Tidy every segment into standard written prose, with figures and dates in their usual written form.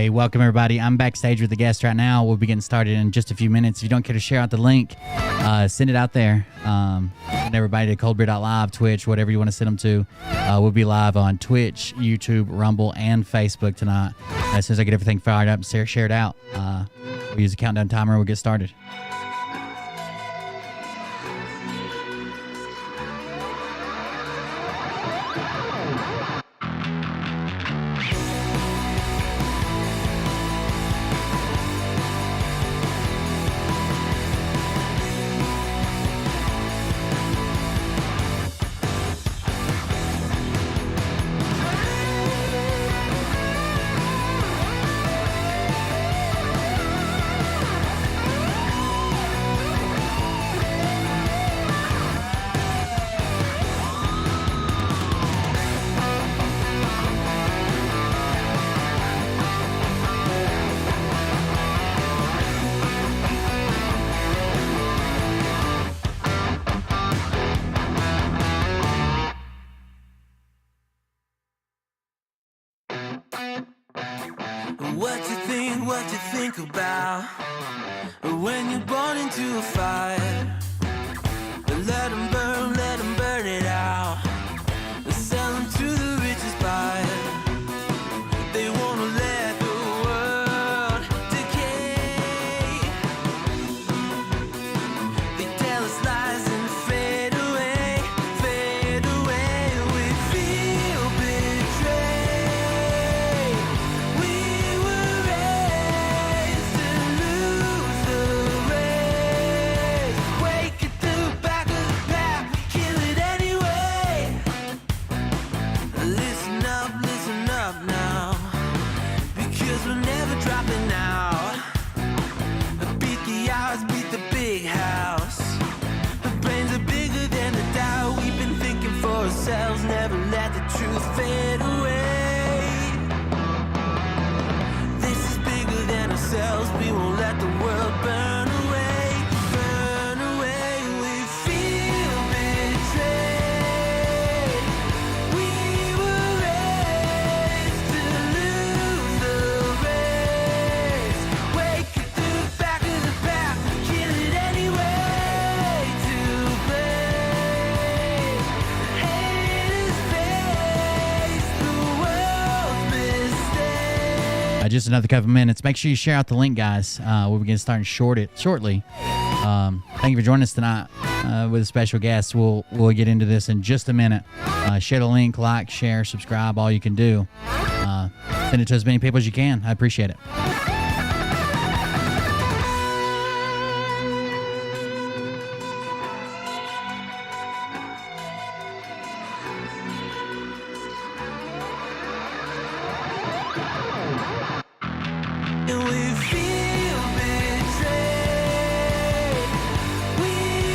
Hey, welcome everybody. I'm backstage with the guest right now. We'll be getting started in just a few minutes. If you don't care to share out the link, send it out there. Send everybody to coldbeer.live, Twitch, whatever you want to send them to. We'll be live on Twitch, YouTube, Rumble, and Facebook tonight. As soon as I get everything fired up, share it out. We'll use a countdown timer. We'll get started. What you think about when you're born into a fire. Let them burn it out. Sell them to the richest buyer. They wanna let the world decay. They tell us lies and fade away, fade away. We feel betrayed. We were raised to lose the race. Wake at the back of the pack, kill it anyway. Listen up now, because we're never dropping out. Beat the odds, beat the big house. The brains are bigger than the doubt. We've been thinking for ourselves, never let the truth fade away. This is bigger than ourselves, we won't let the world burn away, burn away. We feel betrayed. We were raised to lose the race. Wake at the back of the pack, kill it anyway. To blame, haters face the world's mistake. Just another couple minutes. Make sure you share out the link, guys. We'll begin starting shortly. Thank you for joining us tonight with a special guest. We'll get into this in just a minute. Share the link, like, share, subscribe, all you can do. Send it to as many people as you can. I appreciate it. And we feel betrayed. We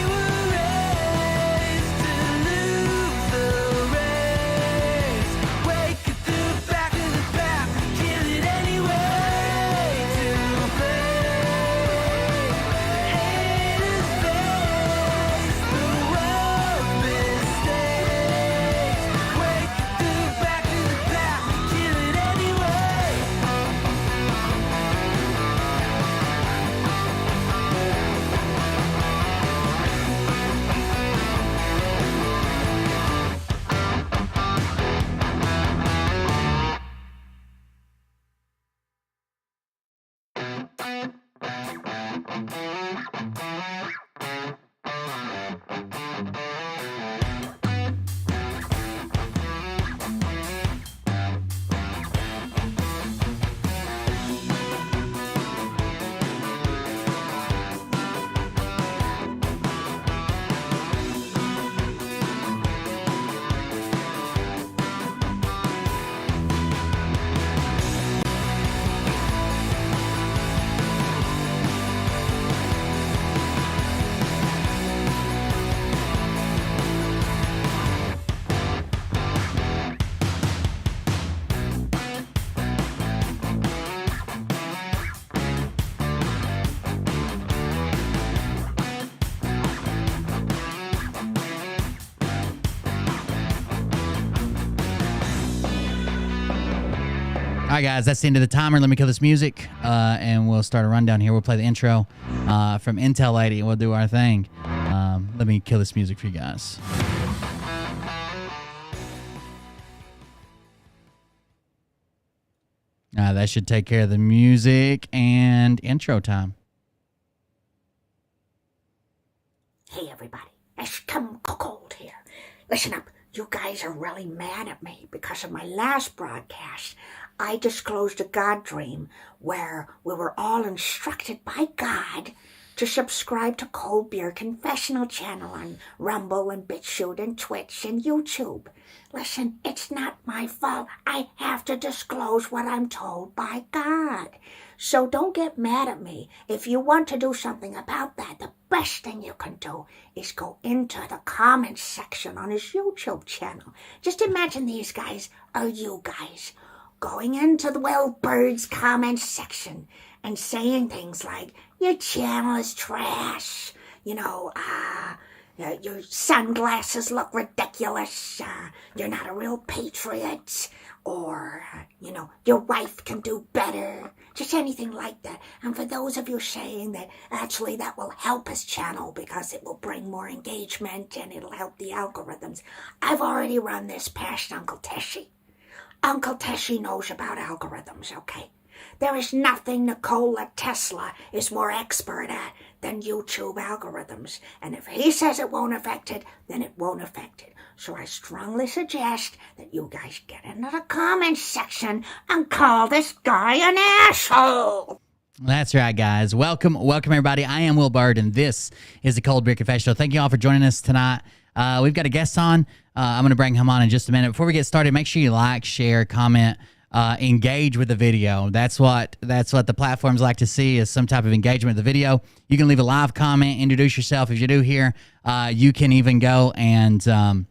were raised to lose the race. Wake at the back of the pack, kill it anyway. All right, guys, that's the end of the timer. Let me kill this music, and we'll start a rundown here. We'll play the intro from Intel Lady, and we'll do our thing. Let me kill this music for you guys. That should take care of the music and intro time. Hey, everybody. It's Kim Cold here. Listen up. You guys are really mad at me because of my last broadcast. I disclosed a God dream where we were all instructed by God to subscribe to Cold Beer Confessional channel on Rumble and BitChute and Twitch and YouTube. Listen, it's not my fault. I have to disclose what I'm told by God. So don't get mad at me. If you want to do something about that, the best thing you can do is go into the comments section on his YouTube channel. Just imagine these guys are you guys going into the Will Bird's comments section and saying things like, your channel is trash, your sunglasses look ridiculous, you're not a real patriot, or, your wife can do better, just anything like that. And for those of you saying that actually that will help his channel because it will bring more engagement and it'll help the algorithms, I've already run this past Uncle Teshy. Uncle Teshy knows about algorithms, okay? There is nothing Nikola Tesla is more expert at than YouTube algorithms. And if he says it won't affect it, then it won't affect it. So I strongly suggest that you guys get into the comments section and call this guy an asshole. That's right, guys. Welcome everybody. I am Will Bird, and this is the Cold Beer Confessional. Thank you all for joining us tonight. We've got a guest on. I'm going to bring him on in just a minute. Before we get started, make sure you like, share, comment, engage with the video. That's what the platforms like to see, is some type of engagement with the video. You can leave a live comment, introduce yourself. If you do here, you can even go and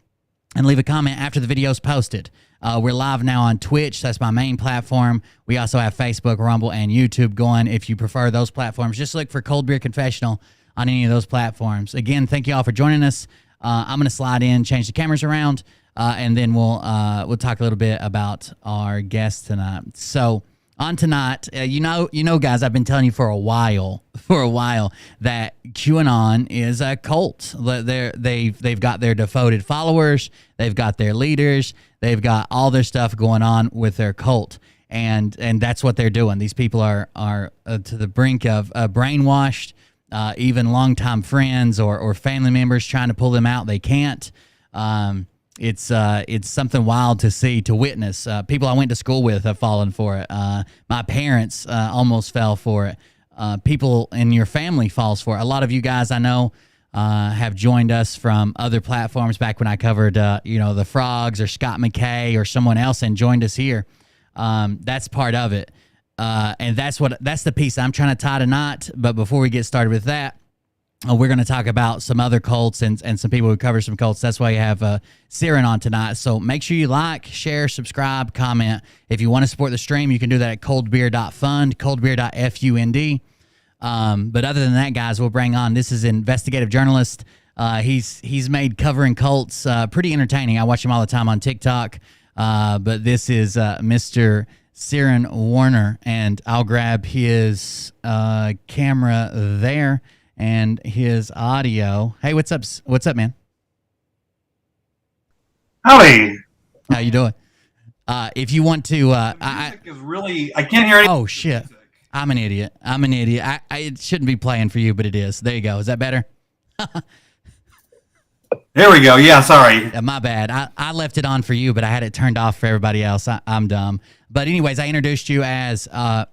leave a comment after the video's posted. We're live now on Twitch. That's my main platform. We also have Facebook, Rumble, and YouTube going. If you prefer those platforms, just look for Cold Beer Confessional on any of those platforms. Again, thank you all for joining us. I'm going to slide in, change the cameras around, and then we'll talk a little bit about our guest tonight. So on tonight, you know, guys, I've been telling you for a while that QAnon is a cult. They've got their devoted followers, they've got their leaders, they've got all their stuff going on with their cult, and that's what they're doing. These people are to the brink of brainwashed. Even longtime friends or family members trying to pull them out, they can't. It's something wild to see, to witness. People I went to school with have fallen for it. My parents almost fell for it. People in your family falls for it. A lot of you guys I know have joined us from other platforms back when I covered the Frogs or Scott McKay or someone else, and joined us here. That's part of it. And that's the piece I'm trying to tie tonight. But before we get started with that, we're going to talk about some other cults and some people who cover some cults. That's why you have Syran on tonight. So make sure you like, share, subscribe, comment. If you want to support the stream, you can do that at coldbeer.fund, coldbeer.fund. But other than that, guys, we'll bring on, this is an investigative journalist. He's made covering cults pretty entertaining. I watch him all the time on TikTok. But this is Mr. Syran Warner, and I'll grab his camera there and his audio. Hey, what's up? What's up, man? Howdy. How you doing? If you want to, I can't hear anything. Oh shit! I'm an idiot. It shouldn't be playing for you, but it is. There you go. Is that better? There we go. Yeah, sorry. My bad. I left it on for you, but I had it turned off for everybody else. I'm dumb. But anyways, I introduced you as, an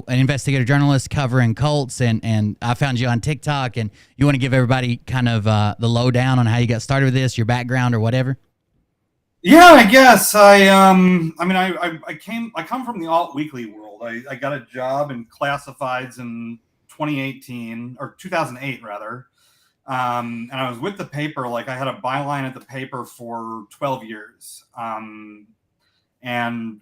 investigative journalist covering cults, and I found you on TikTok, and you want to give everybody kind of the lowdown on how you got started with this, your background or whatever? Yeah, I guess. I come from the alt weekly world. I got a job in classifieds in 2018 or 2008 rather. And I was with the paper, like I had a byline at the paper for 12 years. And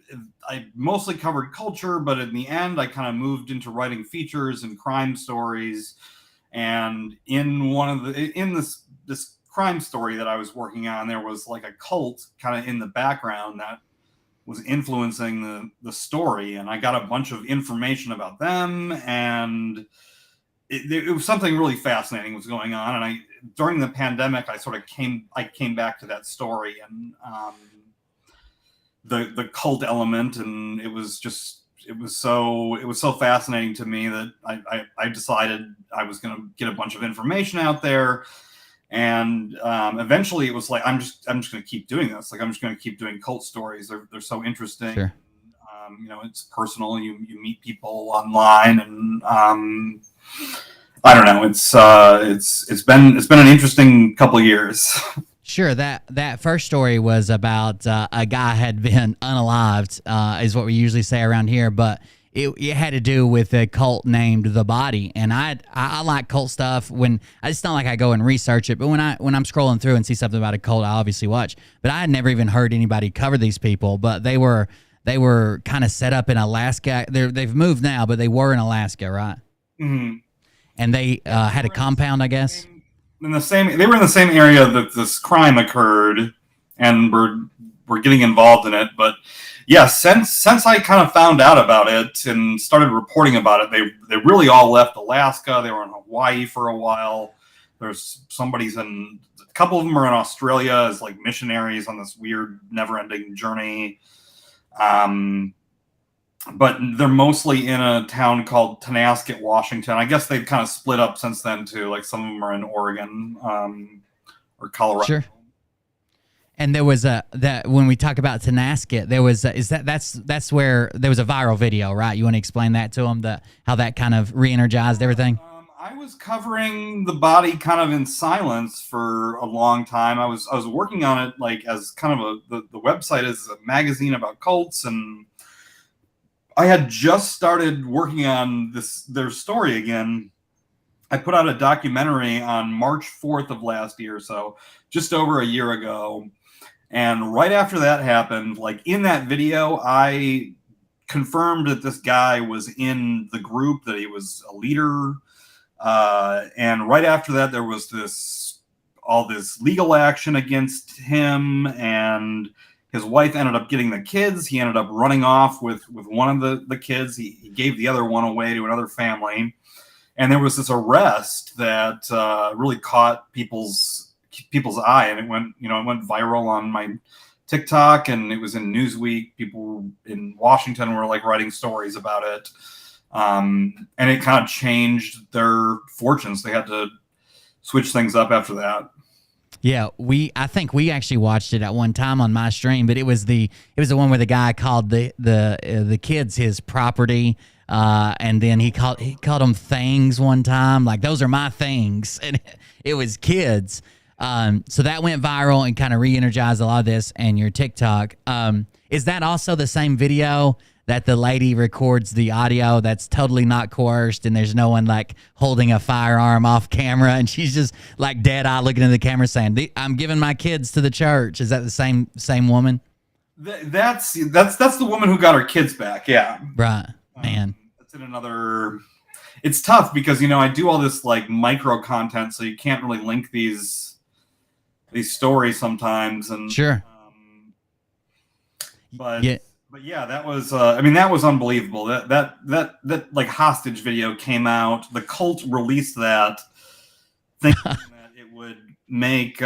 I mostly covered culture, but in the end, I kind of moved into writing features and crime stories. And in this crime story that I was working on, there was like a cult kind of in the background that was influencing the story, and I got a bunch of information about them, and it was something really fascinating was going on. And during the pandemic, I sort of came back to that story and the cult element, and it was so fascinating to me that I decided I was going to get a bunch of information out there. And eventually it was like, I'm just going to keep doing this. Like, I'm just going to keep doing cult stories. They're so interesting. Sure. It's personal. You meet people online, and I don't know. It's been an interesting couple of years. Sure. That first story was about a guy had been unalived, is what we usually say around here, but it had to do with a cult named The Body. And I like cult stuff. It's not like I go and research it, but when I'm scrolling through and see something about a cult, I obviously watch. But I had never even heard anybody cover these people. But they were kind of set up in Alaska. They've moved now, but they were in Alaska, right? Mm-hmm. And they had a compound, I guess. They were in the same area that this crime occurred, and were getting involved in it. But yeah, since I kind of found out about it and started reporting about it, they really all left Alaska. They were in Hawaii for a while. There's a couple of them are in Australia as like missionaries on this weird never-ending journey. But they're mostly in a town called Tonasket, Washington. I guess they've kind of split up since then too. Like some of them are in Oregon or Colorado. Sure. And there was that when we talk about Tonasket, there was that's where there was a viral video, right? You want to explain that to them, how that kind of re-energized everything? I was covering The Body kind of in silence for a long time. I was working on it like as kind of the website is a magazine about cults, and I had just started working on their story again. I put out a documentary on March 4th of last year, so just over a year ago. And right after that happened, like in that video, I confirmed that this guy was in the group, that he was a leader. And right after that, there was all this legal action against him, and his wife ended up getting the kids. He ended up running off with one of the kids. He gave the other one away to another family. And there was this arrest that really caught people's eye, and it went viral on my TikTok, and it was in Newsweek. People in Washington were like writing stories about it. And it kind of changed their fortunes. They had to switch things up after that. Yeah, I think we actually watched it at one time on my stream, but it was the one where the guy called the kids his property, and then he called them things one time, like those are my things, and it was kids. So that went viral and kind of re-energized a lot of this. And your TikTok, is that also the same video that the lady records the audio that's totally not coerced, and there's no one like holding a firearm off camera, and she's just like dead eye looking at the camera saying, "I'm giving my kids to the church"? Is that the same woman? That's the woman who got her kids back. Yeah. Right. Man. That's in another. It's tough because I do all this like micro content, so you can't really link these stories sometimes, and sure. But yeah, that was that was unbelievable. That like hostage video came out. The cult released that, thinking that it would make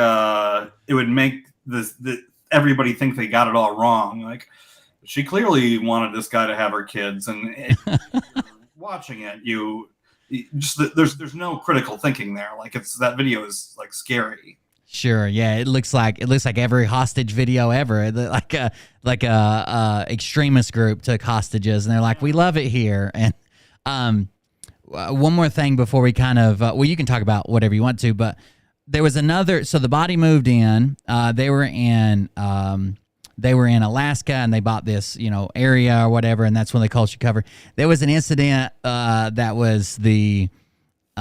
everybody think they got it all wrong. Like, she clearly wanted this guy to have her kids, and if you're watching it, there's no critical thinking there. Like, that video is like scary. Sure. Yeah. It looks like every hostage video ever. Like a extremist group took hostages, and they're like, "We love it here." And one more thing before we kind of you can talk about whatever you want to, but there was another. So The Body moved in. They were in Alaska, and they bought this area or whatever, and that's when the culture covered. There was an incident that was the.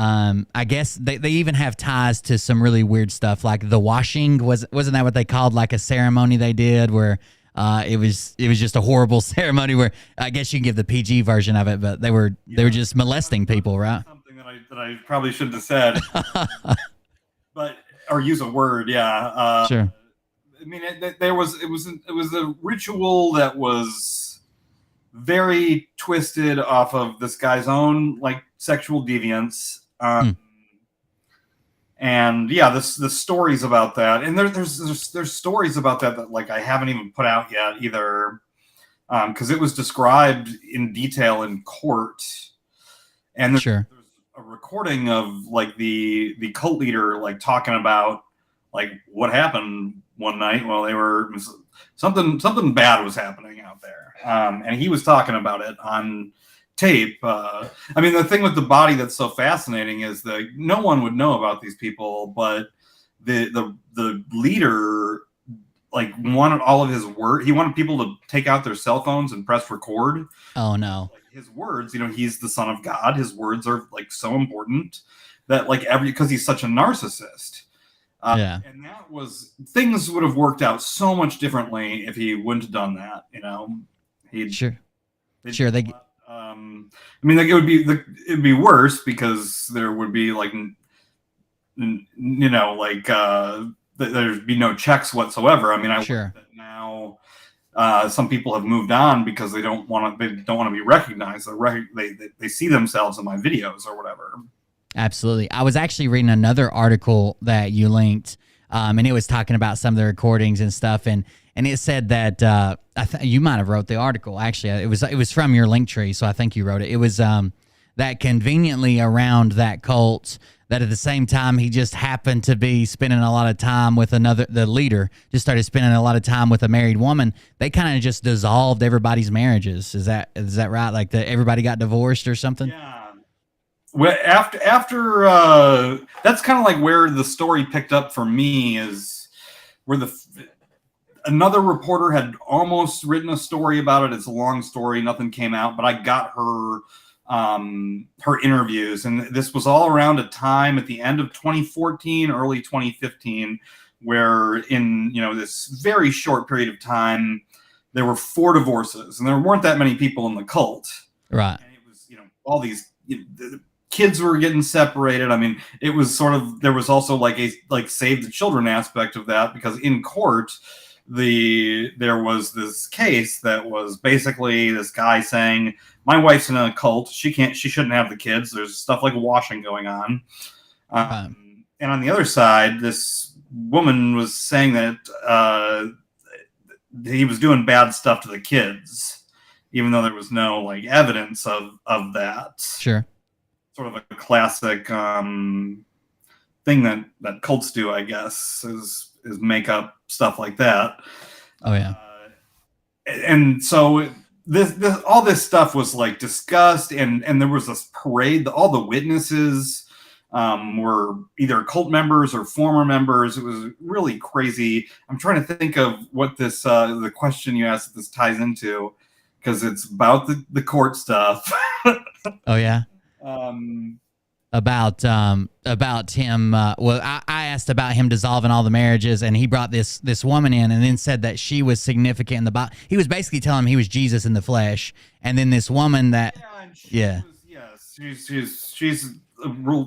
I guess they even have ties to some really weird stuff, like the washing. Wasn't that what they called, like a ceremony they did where it was just a horrible ceremony where I guess you can give the PG version of it, but they were just molesting people, right? Something that I probably shouldn't have said, or use a word, yeah. Sure. I mean, it was a ritual that was very twisted off of this guy's own like sexual deviance. And yeah, the stories about that, and there's stories about that like I haven't even put out yet either, because it was described in detail in court, and there's a recording of like the cult leader like talking about like what happened one night while they were something bad was happening out there, and he was talking about it on tape. I mean, the thing with the body that's so fascinating is that no one would know about these people, but the leader like wanted all of his word. He wanted people to take out their cell phones and press record. Oh no! Like his words, you know, he's the son of God. His words are like so important that like because he's such a narcissist. And that was things would have worked out so much differently if he wouldn't have done that. You know, I mean, like it'd be worse because there would be like, you know, like there'd be no checks whatsoever. I mean, I that now some people have moved on because they don't want to be recognized. They see themselves in my videos or whatever. Absolutely. I was actually reading another article that you linked, and it was talking about some of the recordings and stuff, and it said that you might have wrote the article. Actually, it was from your link tree, so I think you wrote it. It was that conveniently around that cult, that at the same time he just happened to be spending a lot of time with the leader just started spending a lot of time with a married woman. They kind of just dissolved everybody's marriages. Is that right? Like everybody got divorced or something? Yeah. Well, after that's kind of like where the story picked up for me, is where another reporter had almost written a story about it. It's a long story, nothing came out, but I got her interviews, and this was all around a time at the end of 2014, early 2015, where in this very short period of time there were 4 divorces, and there weren't that many people in the cult, right? And it was all these the kids were getting separated. I mean, it was sort of, there was also like a save the children aspect of that, because in court there was this case that was basically this guy saying, my wife's in a cult, she shouldn't have the kids, there's stuff like washing going on. And on the other side, this woman was saying that he was doing bad stuff to the kids, even though there was no like evidence of that. Sure. Sort of a classic thing that cults do, I guess, is make up stuff like that. Oh yeah. And so this all this stuff was like discussed, and there was this parade. All the witnesses were either cult members or former members. It was really crazy. I'm trying to think of what this the question you asked this ties into, because it's about the court stuff. Oh yeah. About him. Well, I asked about him dissolving all the marriages, and he brought this woman in, and then said that she was significant in the Bible. He was basically telling him he was Jesus in the flesh, and then this woman that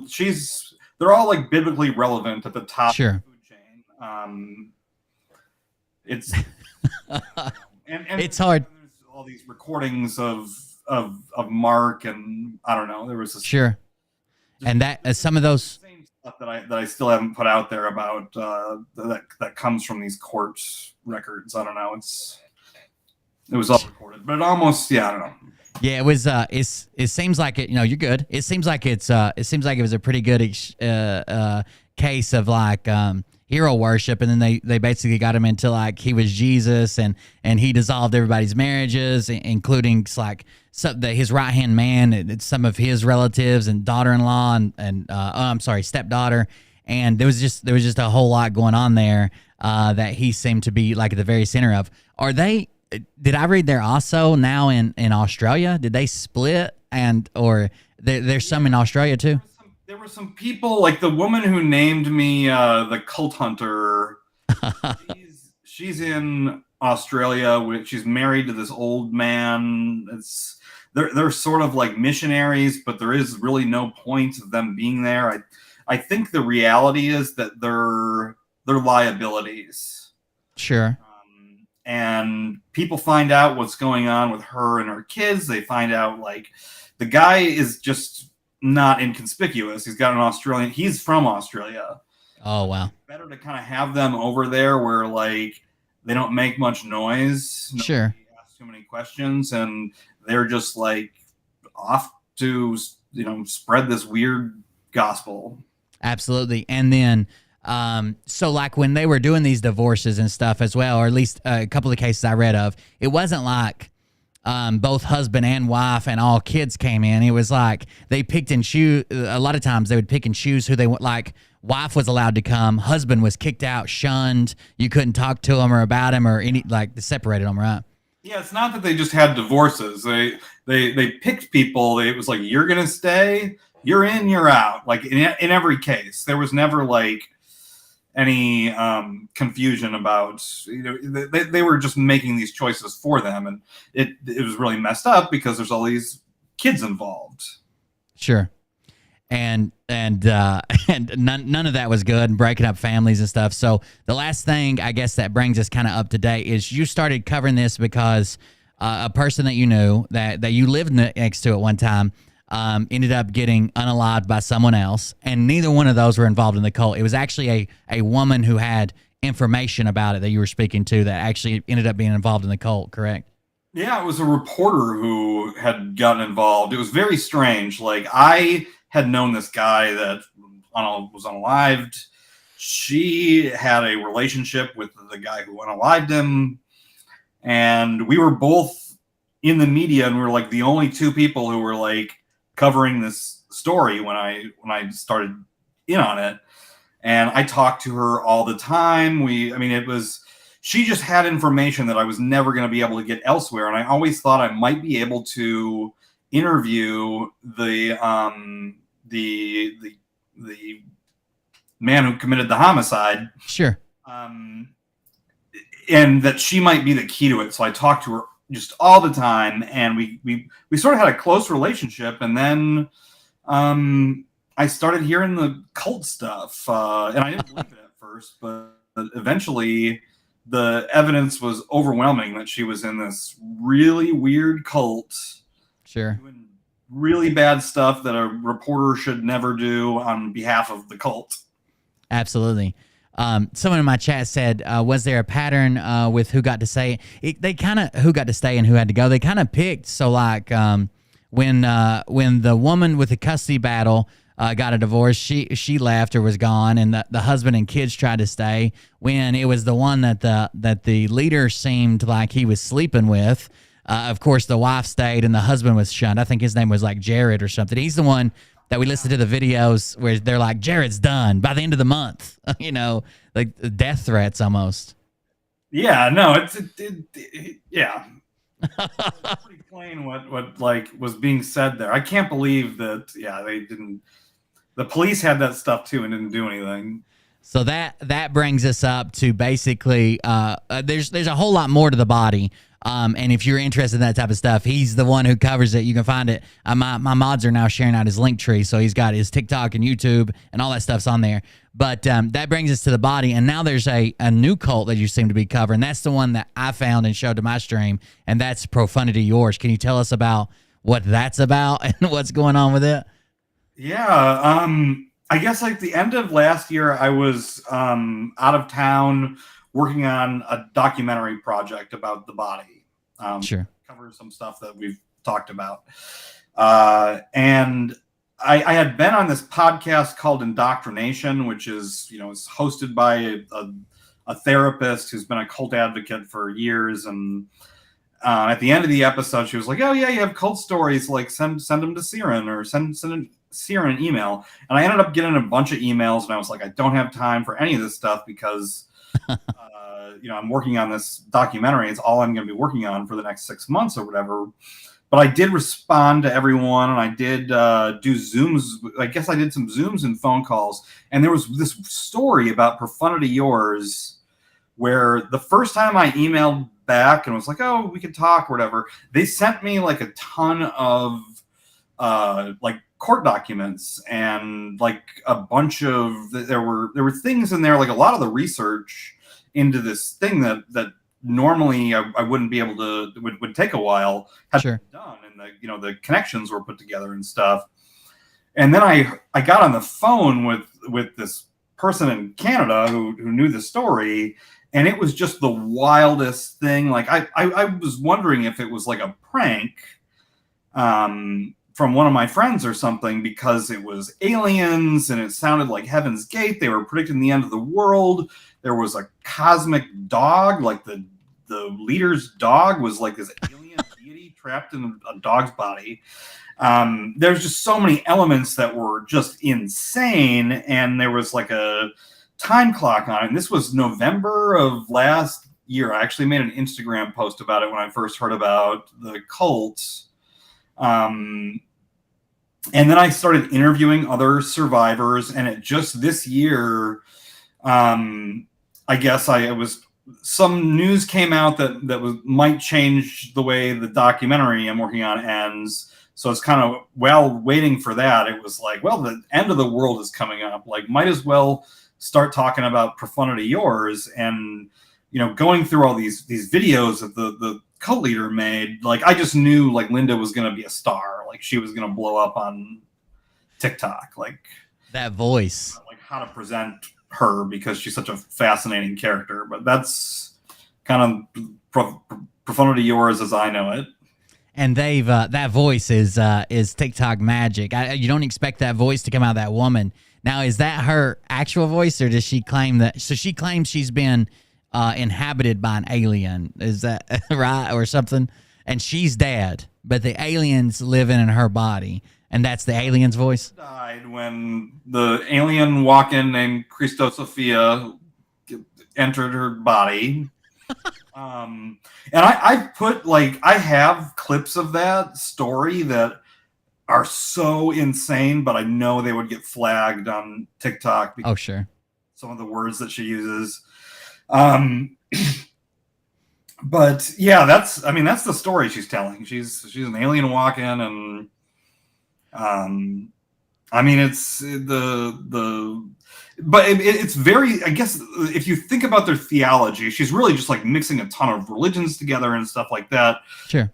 she's they're all like biblically relevant at the top sure. of the food chain. It's and it's hard. There's all these recordings of Mark, and I don't know. There was sure, and that some of those same stuff that I still haven't put out there about that comes from these court records. I don't know. It was all recorded, but almost I don't know. Yeah, it was. It seems like it. You're good. It seems like it was a pretty good case of like hero worship, and then they basically got him into like he was Jesus, and he dissolved everybody's marriages, including like his right hand man, some of his relatives and daughter-in-law and stepdaughter, and there was just a whole lot going on there that he seemed to be like at the very center of. Did I read they're also now in Australia? Did they split or there's some in Australia too? There were some people, like the woman who named me the cult hunter. she's in Australia. She's married to this old man. They're sort of like missionaries, but there is really no point of them being there. I think the reality is that they're liabilities. Sure. And people find out what's going on with her and her kids. They find out like the guy is just not inconspicuous. He's got an Australian. He's from Australia. Oh, wow. It's better to kind of have them over there where like they don't make much noise. Sure. Ask too many questions, and they're just like off to spread this weird gospel. Absolutely. And then so like when they were doing these divorces and stuff as well, or at least a couple of cases I read of, it wasn't like both husband and wife and all kids came in. It was like they picked and choose. A lot of times they would pick and choose who they want. Like wife was allowed to come, husband was kicked out, shunned. You couldn't talk to him or about him or any, like they separated them, right? Yeah, it's not that they just had divorces. They picked people. It was like, you're gonna stay, you're in, you're out. Like in every case, there was never like any confusion about, they were just making these choices for them, and it was really messed up because there's all these kids involved. Sure. And none of that was good, and breaking up families and stuff. So the last thing I guess that brings us kind of up to date is you started covering this because a person that you knew that you lived next to at one time ended up getting unalived by someone else, and neither one of those were involved in the cult. It was actually a woman who had information about it that you were speaking to that actually ended up being involved in the cult, correct? Yeah, it was a reporter who had gotten involved. It was very strange. Like, I had known this guy that was unalived. She had a relationship with the guy who unalived him, and we were both in the media, and we were like the only two people who were like covering this story when I started in on it. And I talked to her all the time. She just had information that I was never going to be able to get elsewhere. And I always thought I might be able to interview the man who committed the homicide. Sure. And that she might be the key to it. So I talked to her just all the time, and we sort of had a close relationship. And then I started hearing the cult stuff, and I didn't believe it at first, but eventually the evidence was overwhelming that she was in this really weird cult. Sure. Doing really bad stuff that a reporter should never do on behalf of the cult. Absolutely. Someone in my chat said, was there a pattern with who got to say it? They kind of, who got to stay and who had to go. They kind of picked. So like when the woman with the custody battle got a divorce, she left or was gone, and the husband and kids tried to stay. When it was the one that the leader seemed like he was sleeping with, of course the wife stayed and the husband was shunned. I think his name was like Jared or something. He's the one that we listened to the videos where they're like, Jared's done by the end of the month, like death threats almost. Yeah, no, yeah. It's pretty plain what like was being said there. I can't believe that. Yeah, they didn't. The police had that stuff too and didn't do anything. So that brings us up to basically there's a whole lot more to the body. And if you're interested in that type of stuff, he's the one who covers it. You can find it. My mods are now sharing out his link tree. So he's got his TikTok and YouTube and all that stuff's on there. But that brings us to the body. And now there's a new cult that you seem to be covering. That's the one that I found and showed to my stream. And that's Profunity Yours. Can you tell us about what that's about and what's going on with it? Yeah. I guess like the end of last year, I was out of town working on a documentary project about the body. Sure. Covers some stuff that we've talked about. And I had been on this podcast called Indoctrination, which is, is hosted by a therapist who's been a cult advocate for years. And at the end of the episode, she was like, oh yeah, you have cult stories, like send them to Syran, or send Syran an email. And I ended up getting a bunch of emails, and I was like, I don't have time for any of this stuff because I'm working on this documentary. It's all I'm going to be working on for the next 6 months or whatever. But I did respond to everyone, and I did do Zooms. I guess I did some Zooms and phone calls. And there was this story about Profunity Yours, where the first time I emailed back and was like, oh, we could talk or whatever, they sent me like a ton of like court documents and like a bunch of, there were things in there, like a lot of the research into this thing that normally I wouldn't be able to, would take a while, had Sure. been done, and the connections were put together and stuff. And then I got on the phone with this person in Canada who knew the story, and it was just the wildest thing. Like I was wondering if it was like a prank from one of my friends or something, because it was aliens and it sounded like Heaven's Gate. They were predicting the end of the world. There was a cosmic dog, like the leader's dog was like this alien deity trapped in a dog's body. There's just so many elements that were just insane, and there was like a time clock on it. And this was November of last year. I actually made an Instagram post about it when I first heard about the cults. And then I started interviewing other survivors, and it just this year, I guess some news came out that might change the way the documentary I'm working on ends. So it's kind of, waiting for that. It was like, well, the end of the world is coming up. Like, might as well start talking about Profundity Yours, and going through all these videos that the cult leader made. Like, I just knew like Linda was going to be a star. Like, she was going to blow up on TikTok. Like, That voice. like how to present her, because she's such a fascinating character. But that's kind of Profundity Yours as I know it. And they've that voice is TikTok magic. You don't expect that voice to come out of that woman. Now, is that her actual voice, or does she claim that? So she claims she's been inhabited by an alien. Is that right, or something? And she's dead, but the alien's living in her body, and that's the alien's voice. Died when the alien walk-in named Christosophia entered her body. And I put I have clips of that story that are so insane, but I know they would get flagged on TikTok because sure. some of the words that she uses. But yeah, that's the story she's telling. She's an alien walk-in, and it's but it's very, I guess, if you think about their theology, she's really just like mixing a ton of religions together and stuff like that. Sure.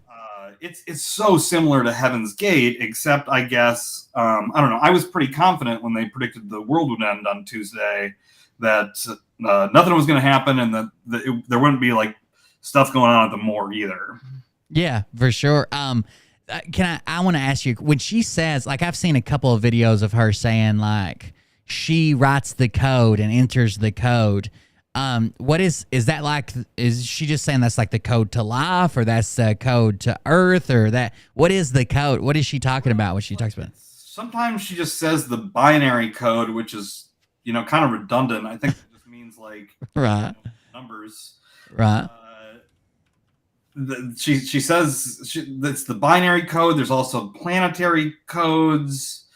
It's so similar to Heaven's Gate, except I guess, I don't know. I was pretty confident when they predicted the world would end on Tuesday that nothing was going to happen, and that there wouldn't be like stuff going on at the morgue either. Yeah, for sure. I want to ask you, when she says, like, I've seen a couple of videos of her saying like she writes the code and enters the code. What is that like? Is she just saying that's like the code to life, or that's the code to Earth, or that? What is the code? What is she talking about when she talks about it? Sometimes she just says the binary code, which is, kind of redundant. I think it just means like right numbers. Right. She says that's the binary code. There's also planetary codes.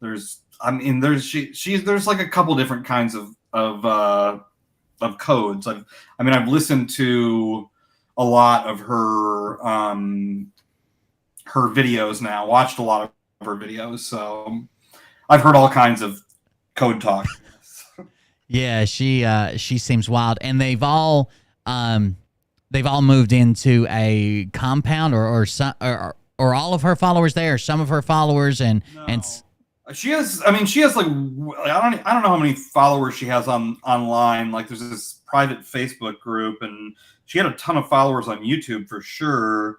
There's like a couple different kinds of codes. I've listened to a lot of her videos now, watched a lot of her videos, so I've heard all kinds of code talk. Yeah, she seems wild, and they've all moved into a compound, or some, or all of her followers there, or some of her followers, and she has like, I don't know how many followers she has online. Like, there's this private Facebook group, and she had a ton of followers on YouTube for sure.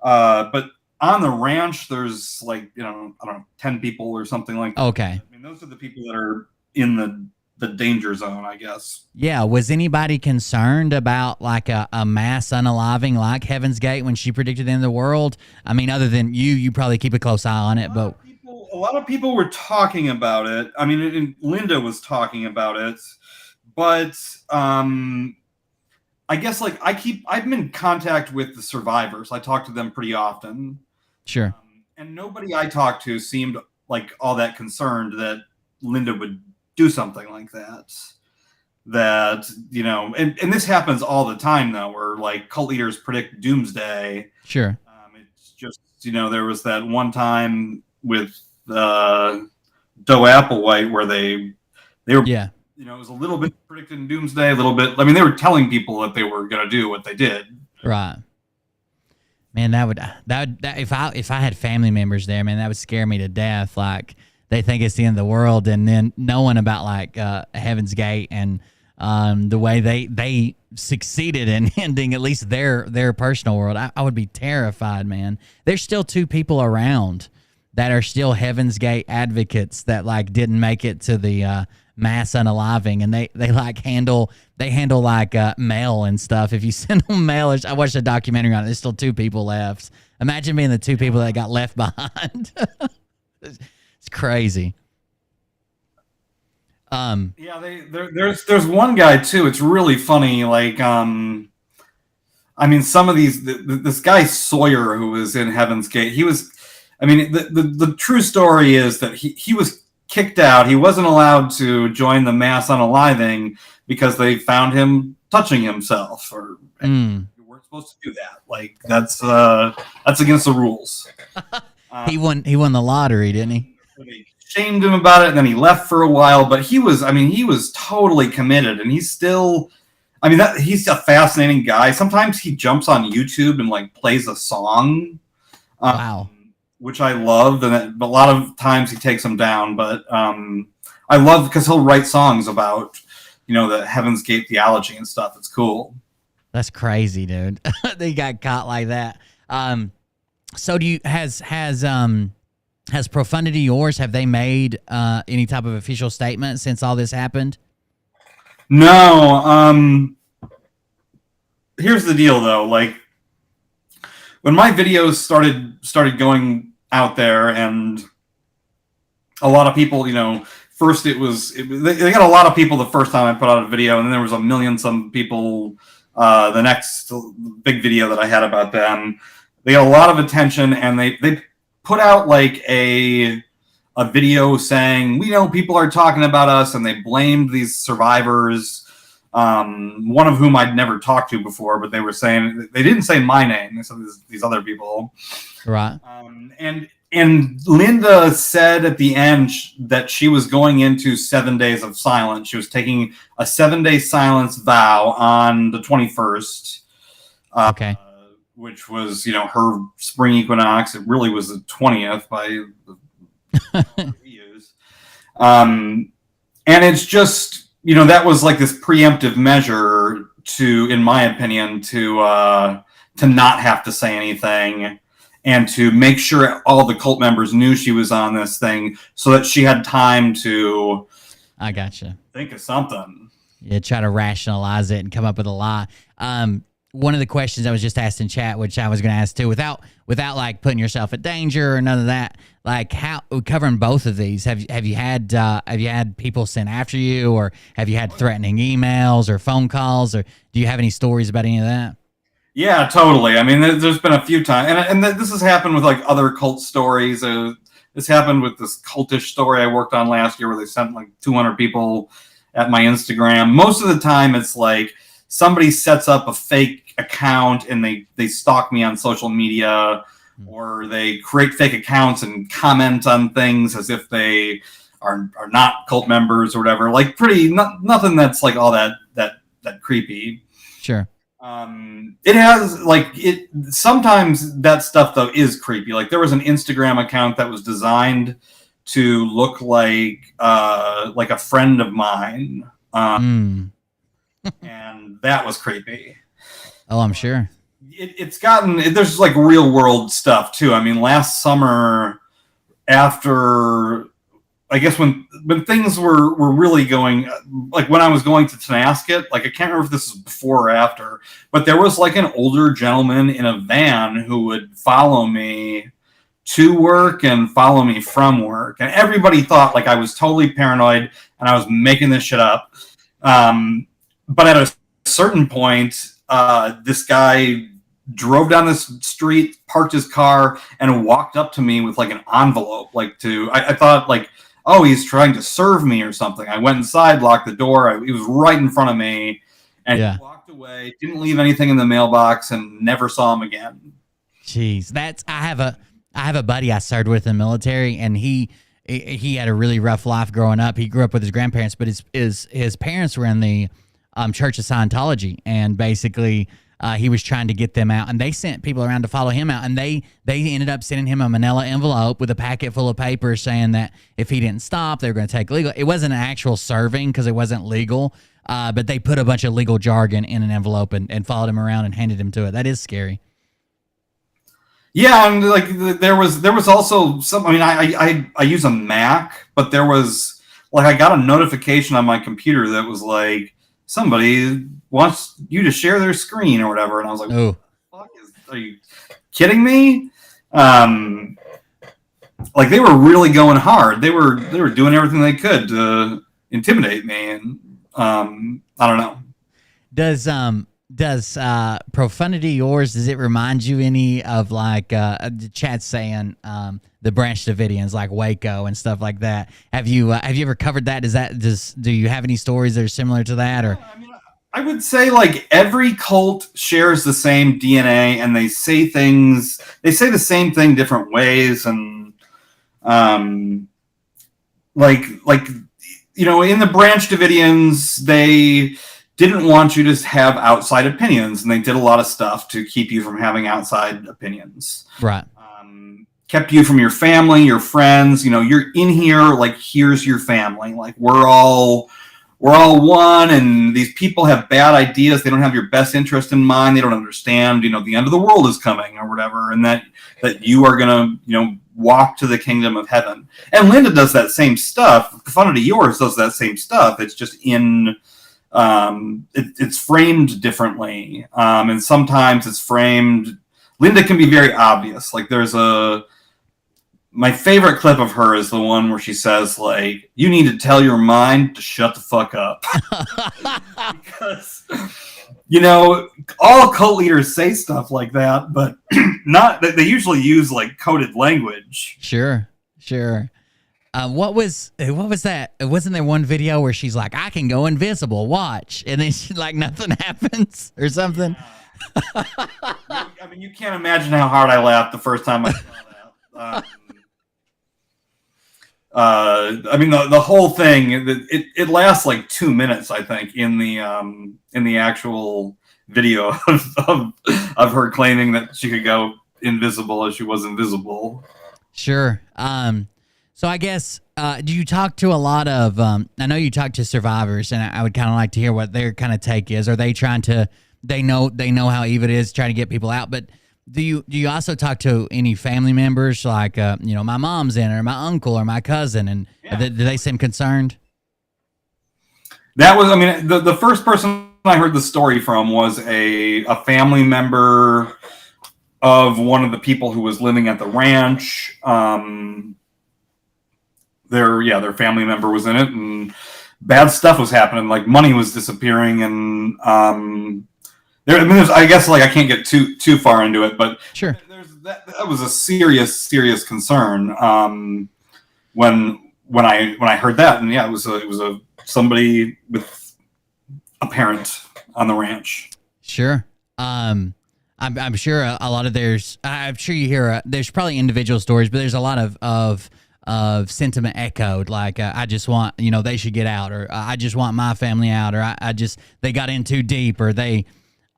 But on the ranch, there's like, I don't know, 10 people or something like that. Okay. Those are the people that are in the danger zone, I guess. Yeah. Was anybody concerned about like a mass unaliving like Heaven's Gate when she predicted the end of the world? Other than you probably keep a close eye on it, but a lot of people were talking about it. And Linda was talking about it, but I guess like I've been in contact with the survivors. I talk to them pretty often. Sure. And nobody I talked to seemed like all that concerned that Linda would do something like that. And this happens all the time though, where like cult leaders predict doomsday. Sure. It's just, there was that one time with Doe Applewhite where they were, yeah, you know, it was a little bit predicting doomsday, a little bit. I mean, they were telling people that they were going to do what they did. Right. Man, that if I had family members there, man, that would scare me to death. Like they think it's the end of the world, and then knowing about like Heaven's Gate and the way they succeeded in ending at least their personal world, I would be terrified, man. There's still 2 people around that are still Heaven's Gate advocates that like didn't make it to the mass unaliving, and they like handle like mail and stuff. If you send them mail, I watched a documentary on it. There's still 2 people left. Imagine being the 2 people that got left behind. It's crazy. Yeah, there's one guy too. It's really funny. Like, I mean, some of these, this guy Sawyer who was in Heaven's Gate, he was, I mean, the true story is that he was kicked out. He wasn't allowed to join the mass unaliving because they found him touching himself, or you weren't supposed to do that. Like that's against the rules. He won the lottery, didn't he? They shamed him about it, and then he left for a while. But he was totally committed, and he's still. I mean, he's a fascinating guy. Sometimes he jumps on YouTube and like plays a song. Wow. Which I love, and a lot of times he takes them down. But I love because he'll write songs about, you know, the Heaven's Gate theology and stuff. It's cool. That's crazy, dude. They got caught like that. So has Profunity yours? Have they made any type of official statement since all this happened? No. Here's the deal, though. Like when my videos started going out there, and a lot of people, you know, first they got a lot of people the first time I put out a video, and then there was a million some people the next big video that I had about them. They got a lot of attention, and they put out like a video saying, we know people are talking about us, and they blamed these survivors, one of whom I'd never talked to before, but they were saying, they didn't say my name, they said these other people. Right. And Linda said at the end that she was going into 7 days of silence. She was taking a 7-day silence vow on the 21st. Okay. Which was, you know, her spring equinox. It really was the 20th by the views. And it's just, you know, that was like this preemptive measure to, in my opinion, to not have to say anything, and to make sure all the cult members knew she was on this thing, so that she had time to, I gotcha, think of something. Yeah, try to rationalize it and come up with a lie. One of the questions I was just asked in chat, which I was going to ask too, without like putting yourself at danger or none of that, like how covering both of these, have you had people sent after you, or have you had threatening emails or phone calls, or do you have any stories about any of that? Yeah, totally. I mean, there's been a few times, and this has happened with like other cult stories. This happened with this cultish story I worked on last year, where they sent like 200 people at my Instagram. Most of the time, it's like somebody sets up a fake account and they stalk me on social media, or they create fake accounts and comment on things as if they are not cult members or whatever. Like nothing that's like all that creepy. Sure. It has like it. Sometimes that stuff though is creepy. Like there was an Instagram account that was designed to look like a friend of mine, and that was creepy. Oh, I'm sure. It's gotten, there's like real world stuff too. I mean, last summer, after, I guess when things were really going, like when I was going to Tenasket, like I can't remember if this is before or after, but there was like an older gentleman in a van who would follow me to work and follow me from work. And everybody thought like I was totally paranoid and I was making this shit up. But at a certain point, this guy drove down this street, parked his car, and walked up to me with like an envelope. I thought like, oh, he's trying to serve me or something. I went inside, locked the door. He was right in front of me, and he walked away. Didn't leave anything in the mailbox, and never saw him again. Jeez, I have a buddy I served with in the military, and he he had a really rough life growing up. He grew up with his grandparents, but his parents were in the Church of Scientology, and basically he was trying to get them out, and they sent people around to follow him out, and they ended up sending him a manila envelope with a packet full of papers saying that if he didn't stop, they were going to take legal. It wasn't an actual serving because it wasn't legal, but they put a bunch of legal jargon in an envelope and followed him around and handed him to it. That is scary. Yeah, and like there was also some. I mean, I use a Mac, but there was like I got a notification on my computer that was like somebody wants you to share their screen or whatever, and I was like, "Oh, fuck are you kidding me?" Like they were really going hard. They were doing everything they could to intimidate me, and I don't know. Does Profunity yours, does it remind you any of like the chat saying the Branch Davidians, like Waco and stuff like that? Have you ever covered that? Do you have any stories that are similar to that? Or I mean, I would say like every cult shares the same DNA, and they say the same thing different ways, and like you know, in the Branch Davidians, they didn't want you to have outside opinions, and they did a lot of stuff to keep you from having outside opinions. Right. Kept you from your family, your friends. You know, you're in here, like, here's your family. Like, we're all one, and these people have bad ideas. They don't have your best interest in mind. They don't understand, you know, the end of the world is coming or whatever, and that you are going to, you know, walk to the kingdom of heaven. And Linda does that same stuff. Profundity Yours does that same stuff. It's just in... it's framed differently, and sometimes it's framed. Linda can be very obvious. Like my favorite clip of her is the one where she says, like, you need to tell your mind to shut the fuck up. Because, you know, all cult leaders say stuff like that, but not that they usually use like coded language. Sure. What was that? Wasn't there one video where she's like, I can go invisible, watch, and then she, like, nothing happens or something? I mean, you can't imagine how hard I laughed the first time I saw that. I mean, the whole thing, it lasts like 2 minutes, I think, in the actual video of her claiming that she could go invisible as she was invisible. Sure. So I guess, do you talk to a lot of, I know you talk to survivors, and I would kind of like to hear what their kind of take is. Are they trying to, they know how evil it is, trying to get people out, but do you also talk to any family members, like, you know, my mom's in, or my uncle, or my cousin, and do they seem concerned? That was, I mean, the first person I heard the story from was a family member of one of the people who was living at the ranch. Their family member was in it, and bad stuff was happening. Like, money was disappearing, and I guess, like, I can't get too far into it, but sure, that was a serious concern when I heard that, and yeah, it was a somebody with a parent on the ranch. Sure. I'm sure a lot of I'm sure you hear there's probably individual stories, but there's a lot of sentiment echoed, like, I just want, you know, they should get out, or I just want my family out, or they got in too deep, or they,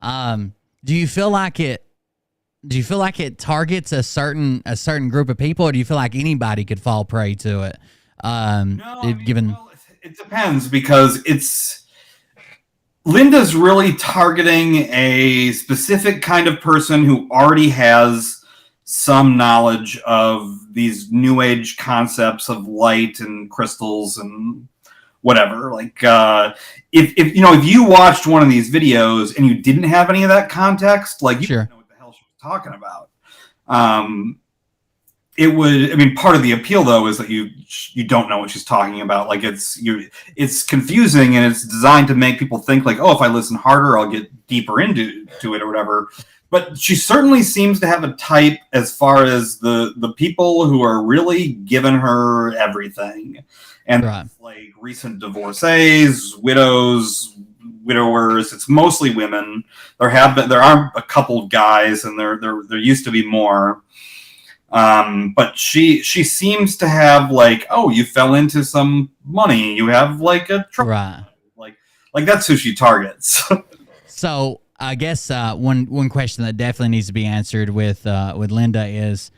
do you feel like it targets a certain group of people, or do you feel like anybody could fall prey to it? No, it depends, because Linda's really targeting a specific kind of person who already has some knowledge of these new age concepts of light and crystals and whatever. Like, if you watched one of these videos and you didn't have any of that context, like, you didn't know what the hell she was talking about. It would, I mean, part of the appeal, though, is that you don't know what she's talking about. Like, it's confusing, and it's designed to make people think, like, oh, if I listen harder, I'll get deeper into it or whatever. But she certainly seems to have a type as far as the people who are really giving her everything. And right. Like recent divorcees, widows, widowers, it's mostly women. There are a couple guys, and there used to be more. But she seems to have like, oh, you fell into some money. You have like a Right. like that's who she targets. So I guess one question that definitely needs to be answered with Linda is,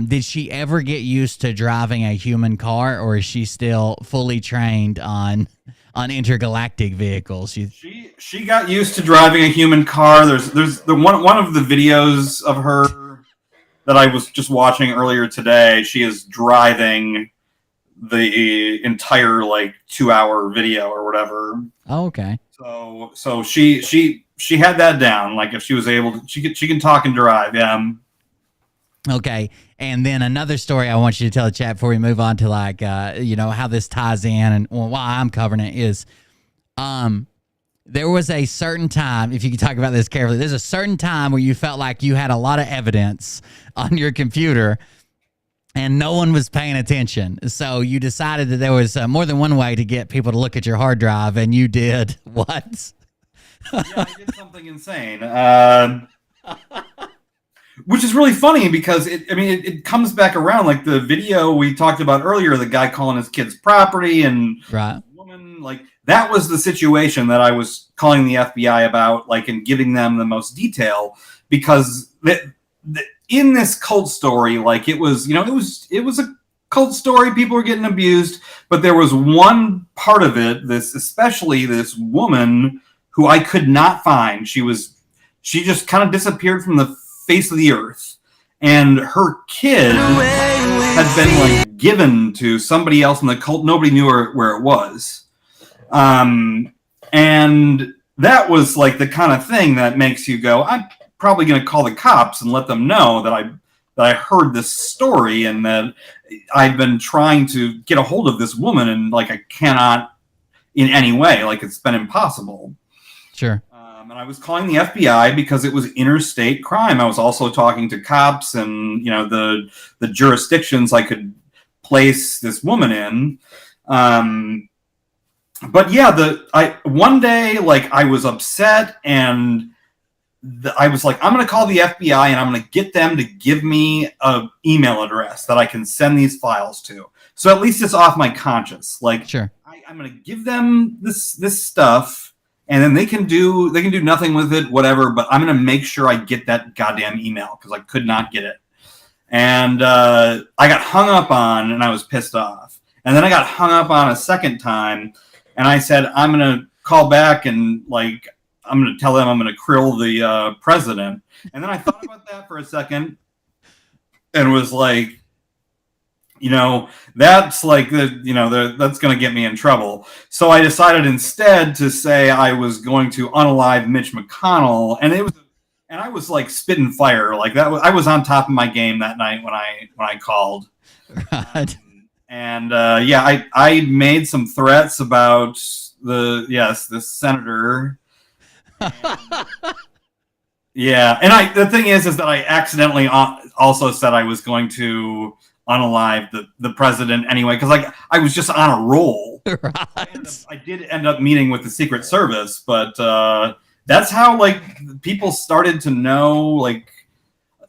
did she ever get used to driving a human car, or is she still fully trained on intergalactic vehicles? She got used to driving a human car. There's the one of the videos of her that I was just watching earlier today. She is driving the entire like 2-hour video or whatever. Oh, okay. So she had that down. Like if she was able to, she can talk and drive. Yeah. Okay. And then another story I want you to tell the chat before we move on to like how this ties in and why I'm covering it is, there was a certain time, if you can talk about this carefully, there's a certain time where you felt like you had a lot of evidence on your computer and no one was paying attention. So you decided that there was more than one way to get people to look at your hard drive, and you did what? Yeah, I did something insane. Which is really funny because it comes back around. Like the video we talked about earlier, the guy calling his kids property and right. Woman, like that was the situation that I was calling the FBI about, like, and giving them the most detail, because in this cult story, like it was a cult story. People were getting abused, but there was one part of it, especially this woman who I could not find. She just kind of disappeared from the face of the earth, and her kid had been like given to somebody else in the cult. Nobody knew where it was, and that was like the kind of thing that makes you go, I'm probably going to call the cops and let them know that I heard this story and that I've been trying to get a hold of this woman, and like I cannot in any way, like it's been impossible. Sure. And I was calling the FBI because it was interstate crime. I was also talking to cops and, the jurisdictions I could place this woman in. But yeah, one day, like I was upset, and I was like, I'm going to call the FBI and I'm going to get them to give me an email address that I can send these files to. So at least it's off my conscience. Like, sure. I'm going to give them this stuff. And then they can do nothing with it, whatever. But I'm going to make sure I get that goddamn email because I could not get it. And I got hung up on, and I was pissed off. And then I got hung up on a second time, and I said, I'm going to call back and like I'm going to tell them I'm going to krill the president. And then I thought about that for a second, and was like, that's like that's going to get me in trouble. So I decided instead to say I was going to unalive Mitch McConnell, and I was like spitting fire, like that. I was on top of my game that night when I called. Right. I made some threats about this senator. Yeah, and the thing is that I accidentally also said I was going to unalive the president anyway, because like I was just on a roll. Right. I did end up meeting with the Secret Service, but that's how like people started to know, like,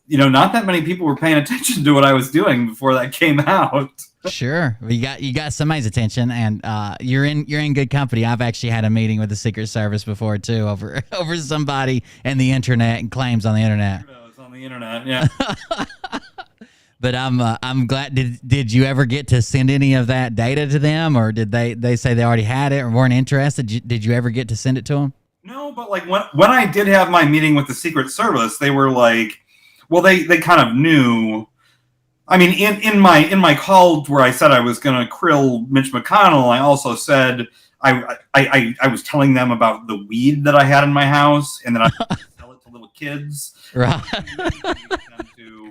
not that many people were paying attention to what I was doing before that came out. Sure, you got somebody's attention, and you're in good company. I've actually had a meeting with the Secret Service before too, over somebody and the internet and claims on the internet. It's on the internet, yeah. But I'm glad. Did you ever get to send any of that data to them, or did they say they already had it or weren't interested? Did you ever get to send it to them? No, but like when I did have my meeting with the Secret Service, they were like, well, they kind of knew. I mean, in my call where I said I was going to krill Mitch McConnell, I also said I was telling them about the weed that I had in my house and that I would sell it to little kids. Right. To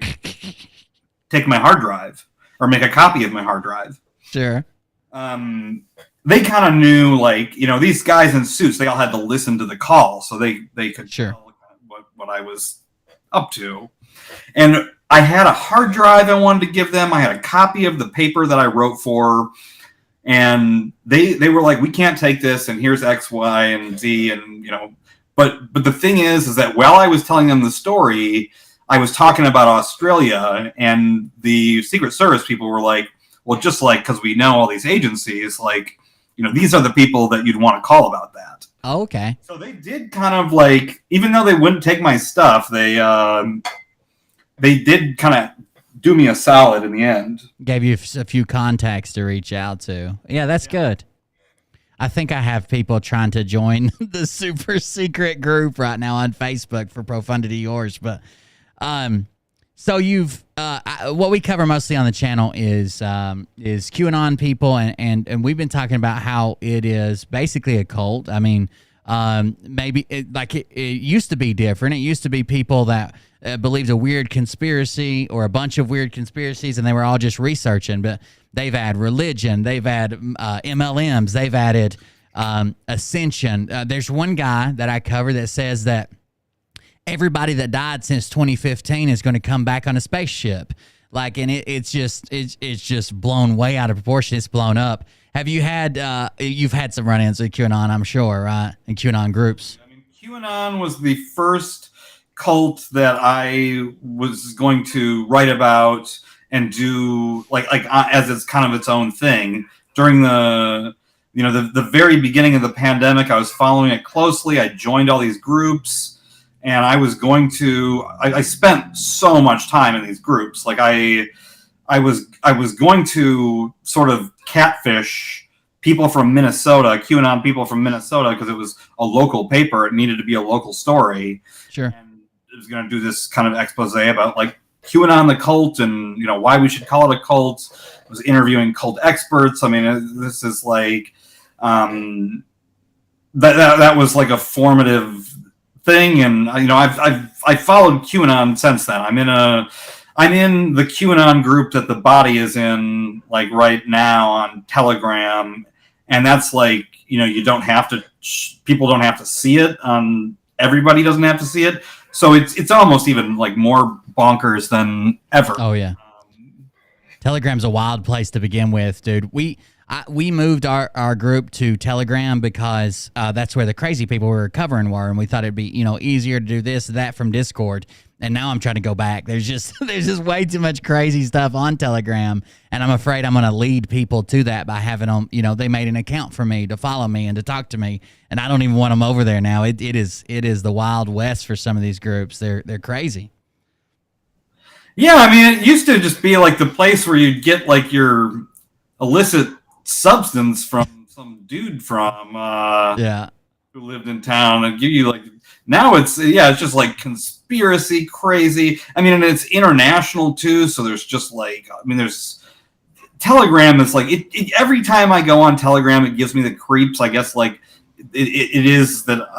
take my hard drive or make a copy of my hard drive. Sure. They kind of knew, like, these guys in suits, they all had to listen to the call, so they could tell what I was up to. And I had a hard drive I wanted to give them. I had a copy of the paper that I wrote for, and they were like, we can't take this, and here's X, Y, and Z, and but the thing is that while I was telling them the story, I was talking about Australia, and the Secret Service people were like, well, just like, because we know all these agencies, like, you know, these are the people that you'd want to call about that. Oh, okay. So they did kind of like, even though they wouldn't take my stuff, they did kind of do me a solid in the end. Gave you a few contacts to reach out to. Yeah, that's good. I think I have people trying to join the super secret group right now on Facebook for Profundity Yours. But so you've what we cover mostly on the channel is QAnon people, and we've been talking about how it is basically a cult. I mean, maybe it used to be different. It used to be people that believed a weird conspiracy or a bunch of weird conspiracies, and they were all just researching. But they've added religion, they've added MLMs, they've added ascension. There's one guy that I cover that says that everybody that died since 2015 is going to come back on a spaceship. Like, and it's just blown way out of proportion. It's blown up. Have you had you've had some run-ins with QAnon, I'm sure, right? And QAnon groups. I mean, QAnon was the first cult that I was going to write about and do like as it's kind of its own thing. During the very beginning of the pandemic, I was following it closely. I joined all these groups, and I was going to I spent so much time in these groups. Like I was going to sort of catfish people from Minnesota, QAnon people from Minnesota, because it was a local paper. It needed to be a local story. Sure. And it was going to do this kind of expose about like QAnon the cult and, you know, why we should call it a cult. I was interviewing cult experts. I mean, this is like that was like a formative thing, and you know, I've followed QAnon since then. I'm in the QAnon group that the body is in, like right now on Telegram, and that's like, you know, you don't have to, people don't have to see it. Everybody doesn't have to see it, so it's almost even like more bonkers than ever. Oh yeah. Telegram's a wild place to begin with, dude. We moved our group to Telegram because that's where the crazy people we were covering were, and we thought it'd be, you know, easier to do this or that from Discord. And now I'm trying to go back. There's just way too much crazy stuff on Telegram, and I'm afraid I'm going to lead people to that by having them, you know, they made an account for me to follow me and to talk to me, and I don't even want them over there now. It is the Wild West for some of these groups. They're crazy. Yeah, I mean, it used to just be like the place where you'd get like your illicit substance from some dude from who lived in town and give you like. Now it's just like conspiracy crazy. I mean, and it's international too. So there's just like, I mean, there's Telegram is like every time I go on Telegram, it gives me the creeps. I guess like it is that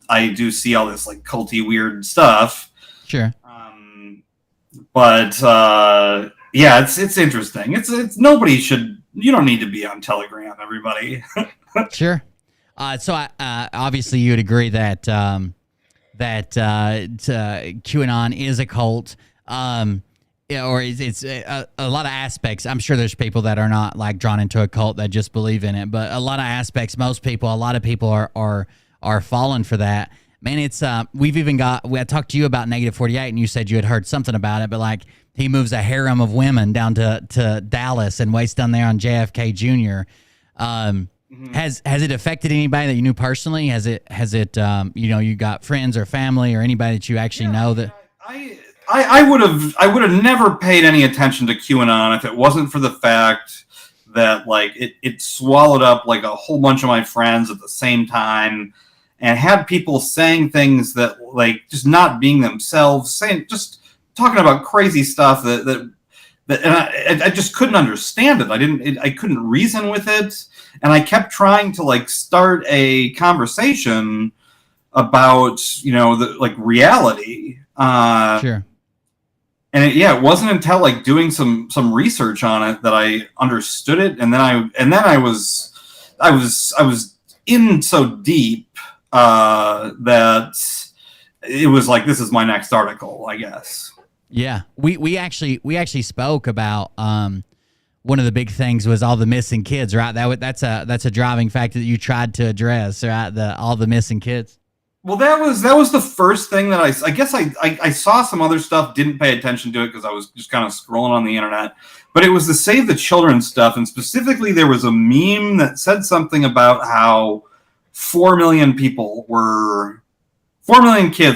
I do see all this like culty weird stuff. Sure. But yeah, it's interesting. It's nobody should. You don't need to be on Telegram, everybody. Sure. So obviously you would agree that QAnon is a cult, or it's a lot of aspects. I'm sure there's people that are not like drawn into a cult that just believe in it, but a lot of aspects. A lot of people are falling for that. Man, it's we've even got. I talked to you about Negative 48, and you said you had heard something about it, but like he moves a harem of women down to Dallas and waits down there on JFK Jr. Has it affected anybody that you knew personally? Has it you know, you got friends or family or anybody that you actually know that? I would have never paid any attention to QAnon if it wasn't for the fact that like it swallowed up like a whole bunch of my friends at the same time, and had people saying things that like just not being themselves, just talking about crazy stuff that and I just couldn't understand it. I couldn't reason with it, and I kept trying to like start a conversation about, you know, the like reality. Sure. And it wasn't until like doing some research on it that I understood it, and then I was in so deep that it was like, this is my next article, I guess. Yeah, we actually spoke about one of the big things was all the missing kids, right? That's a driving factor that you tried to address, right? All the missing kids. Well, that was the first thing that I guess I saw some other stuff, didn't pay attention to it because I was just kind of scrolling on the internet. But it was the Save the Children stuff, and specifically there was a meme that said something about how 4 million kids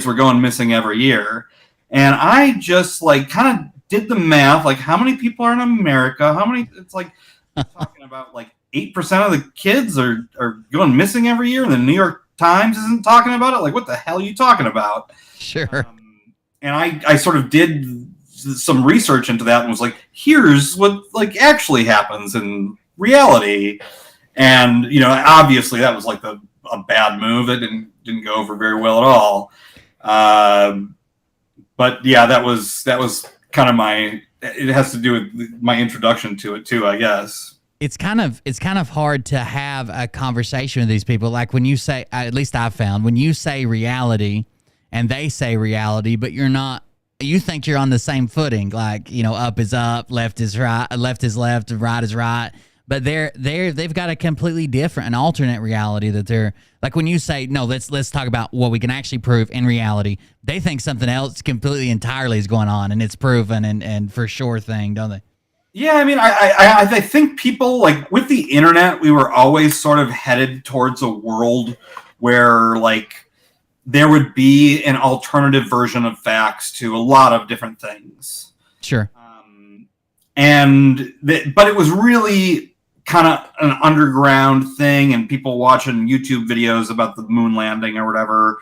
were going missing every year. And I just like kind of did the math, like how many people are in America? How many? It's like talking about like 8% of the kids are going missing every year, and the New York Times isn't talking about it. Like, what the hell are you talking about? Sure. And I sort of did some research into that and was like, here's what like actually happens in reality. And obviously that was like a bad move. It didn't go over very well at all. But yeah, that was kind of it has to do with my introduction to it too, I guess. It's kind of hard to have a conversation with these people. Like when you say, at least I've found, when you say reality and they say reality, but you're not, you think you're on the same footing. Like, up is up, left is right, left is left, right is right. But they've got a completely different, an alternate reality that they're like. When you say no, let's talk about what we can actually prove in reality. They think something else completely entirely is going on, and it's proven and for sure thing, don't they? Yeah, I mean, I think people, like, with the internet, we were always sort of headed towards a world where, like, there would be an alternative version of facts to a lot of different things. Sure. But it was really kind of an underground thing, and people watching YouTube videos about the moon landing or whatever.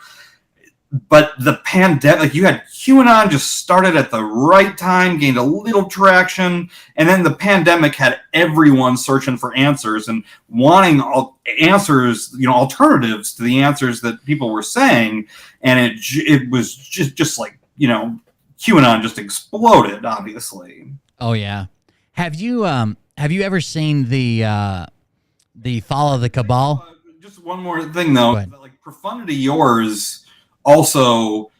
But the pandemic, like, you had QAnon just started at the right time, gained a little traction, and then the pandemic had everyone searching for answers and wanting answers, alternatives to the answers that people were saying, and it was just like, QAnon just exploded, obviously. Oh yeah. Have you ever seen the Fall of the Cabal? Just one more thing though, like Profundity Yours also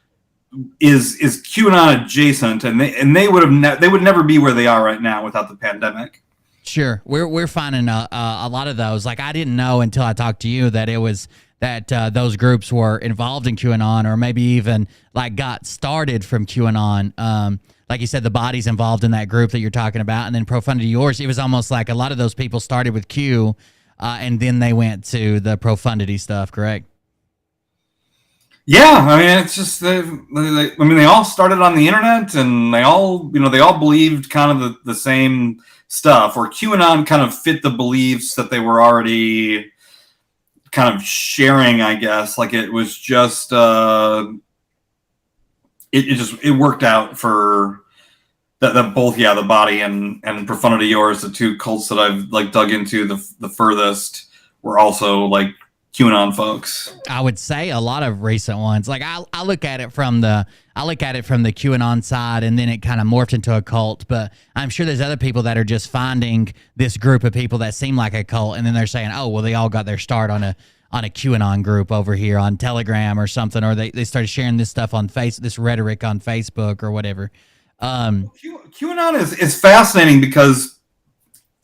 is QAnon adjacent, and they would never be where they are right now without the pandemic. Sure, we're finding a lot of those. Like, I didn't know until I talked to you that it was that those groups were involved in QAnon, or maybe even like got started from QAnon. Like you said, the body's involved in that group that you're talking about, and then Profundity Yours. It was almost like a lot of those people started with Q, and then they went to the Profundity stuff. Correct? Yeah, I mean, it's just they all started on the internet, and they all believed kind of the same stuff, or QAnon kind of fit the beliefs that they were already kind of sharing, I guess. Like, it was just it worked out for that both, the body and Profundity Yours, the two cults that I've like dug into the furthest, were also like QAnon folks. I would say a lot of recent ones. Like, I look at it from the QAnon side, and then it kind of morphed into a cult. But I'm sure there's other people that are just finding this group of people that seem like a cult, and then they're saying, oh, well, they all got their start on a QAnon group over here on Telegram or something, or they started sharing this stuff on this rhetoric on Facebook or whatever. QAnon is fascinating because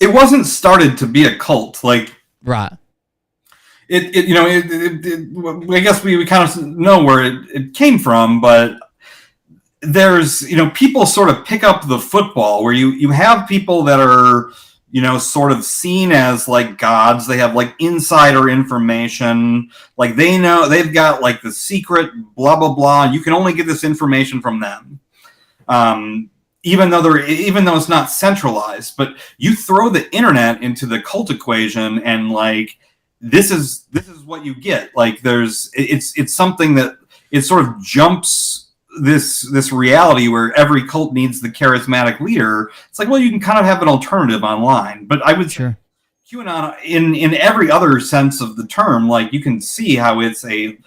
it wasn't started to be a cult, like, right. I guess we kind of know where it came from, but there's, people sort of pick up the football where you have people that are, sort of seen as like gods. They have like insider information, like they know they've got like the secret blah, blah, blah. You can only get this information from them. Even though it's not centralized, but you throw the internet into the cult equation, and like, this is what you get. Like, it's something that it sort of jumps this reality where every cult needs the charismatic leader. It's like, well, you can kind of have an alternative online, but I would say QAnon in every other sense of the term, like, you can see how it's a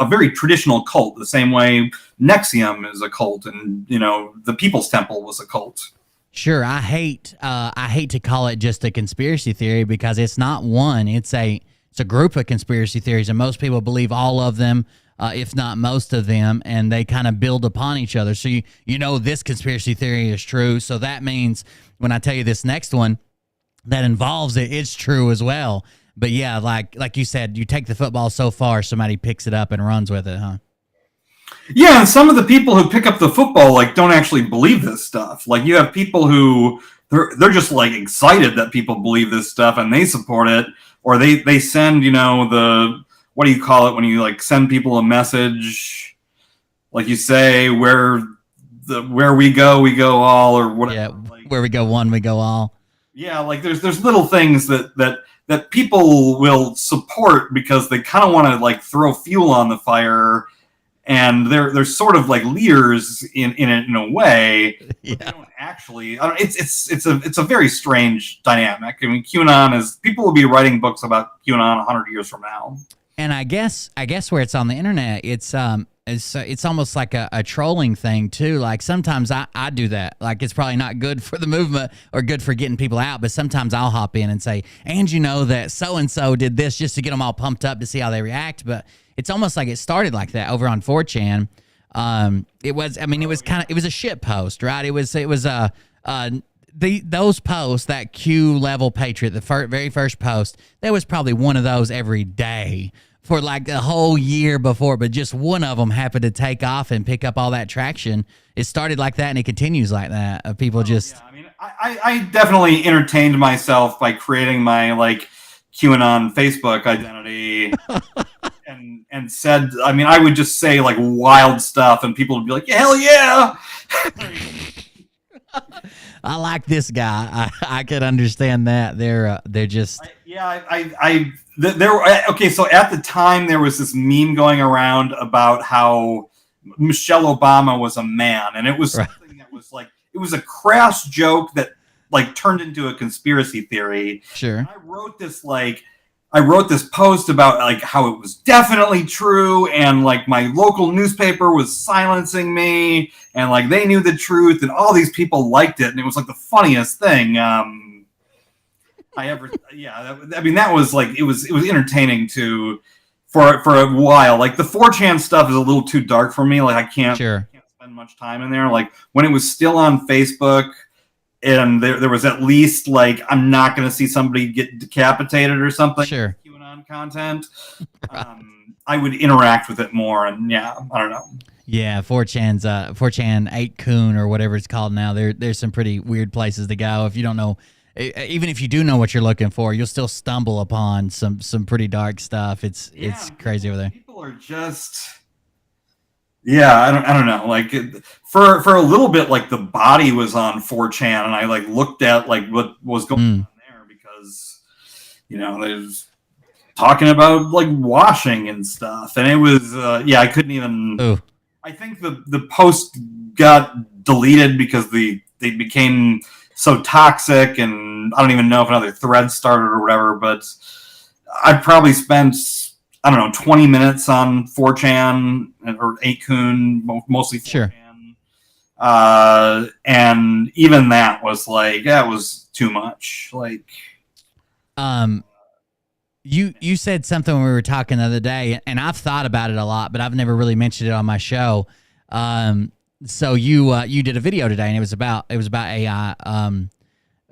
very traditional cult, the same way NXIVM is a cult, and the People's Temple was a cult. Sure, I hate to call it just a conspiracy theory, because it's not one. It's a group of conspiracy theories, and most people believe all of them, if not most of them, and they kind of build upon each other. So this conspiracy theory is true, so that means when I tell you this next one that involves it, it's true as well. But yeah, like you said, you take the football so far, somebody picks it up and runs with it, huh? Yeah, and some of the people who pick up the football like don't actually believe this stuff. Like you have people who they're just like excited that people believe this stuff and they support it, or they send, you know, the, what do you call it when you like send people a message, like you say where we go all, or whatever. Yeah, like, where we go one, we go all. Yeah, like there's little things that people will support because they kind of want to like throw fuel on the fire. And they're sort of like leaders in it in a way. Yeah. They don't actually. It's a very strange dynamic. I mean, QAnon is, people will be writing books about QAnon 100 years from now. And I guess where it's on the internet, it's almost like a trolling thing too. Like sometimes I do that. Like it's probably not good for the movement or good for getting people out, but sometimes I'll hop in and say, and you know that so and so did this, just to get them all pumped up to see how they react. But it's almost like it started like that over on 4chan. It was a shit post, right? It was those posts, that Q level patriot, the very first post, there was probably one of those every day for like a whole year before, but just one of them happened to take off and pick up all that traction. It started like that and it continues like that. People just. Yeah, I mean, I definitely entertained myself by creating my like QAnon Facebook identity. And said, I mean, I would just say like wild stuff, and people would be like, "Hell yeah!" I like this guy. I could understand that. They're just. Okay, so at the time there was this meme going around about how Michelle Obama was a man, and it was something that was like, it was a crass joke that like turned into a conspiracy theory. Sure. And I wrote this post about like how it was definitely true, and like my local newspaper was silencing me, and like they knew the truth, and all these people liked it, and it was like the funniest thing I ever. Yeah, I mean that was like, it was entertaining for a while. Like the 4chan stuff is a little too dark for me. Like I can't spend much time in there. Like when it was still on Facebook. And there was at least like, I'm not going to see somebody get decapitated or something. Sure. QAnon content. I would interact with it more, and yeah, I don't know. Yeah, 4chan 8 Coon or whatever it's called now. There's some pretty weird places to go if you don't know. Even if you do know what you're looking for, you'll still stumble upon some pretty dark stuff. It's crazy over there. People are just. Yeah, I don't know. Like for a little bit, like the body was on 4chan, and I like looked at like what was going on there, because you know there's talking about like washing and stuff, and it was I couldn't even. Ooh. I think the post got deleted because they became so toxic, and I don't even know if another thread started or whatever. But I probably spent, I don't know, 20 minutes on 4chan or 8kun, mostly 4chan. Sure. And even that was like, that was too much. Like, you said something when we were talking the other day, and I've thought about it a lot, but I've never really mentioned it on my show. So you did a video today, and it was about AI.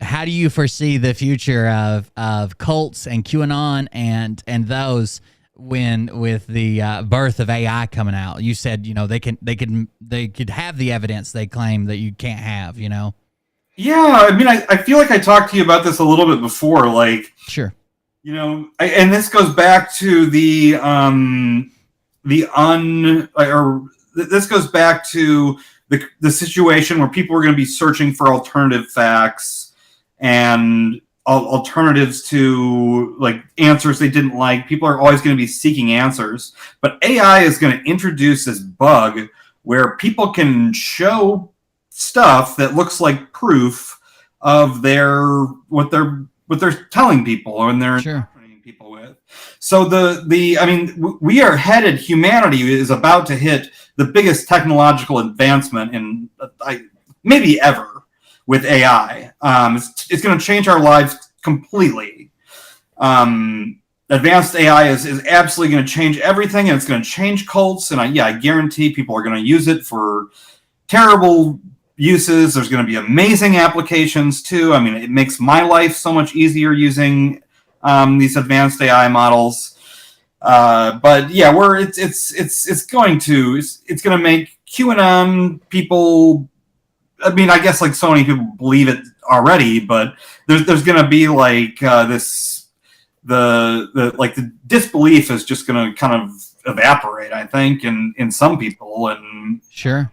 How do you foresee the future of cults and QAnon and those with the birth of AI coming out? You said, you know, they could have the evidence they claim that you can't have, you know? Yeah, I mean, I feel like I talked to you about this a little bit before, like, sure. You know, and this goes back to this goes back to the situation where people are going to be searching for alternative facts and alternatives to like answers they didn't like. People are always going to be seeking answers, but AI is going to introduce this bug where people can show stuff that looks like proof of what they're telling people or when they're indoctrinating people with. So we are headed, humanity is about to hit the biggest technological advancement in maybe ever with AI. It's going to change our lives completely. Advanced AI is absolutely going to change everything, and it's going to change cults. And I guarantee people are going to use it for terrible uses. There's going to be amazing applications too. I mean, it makes my life so much easier using these advanced AI models. But yeah, it's going to make QAnon people. I mean, I guess like so many people believe it already, but there's going to be like the disbelief is just going to kind of evaporate, I think, in some people. And sure.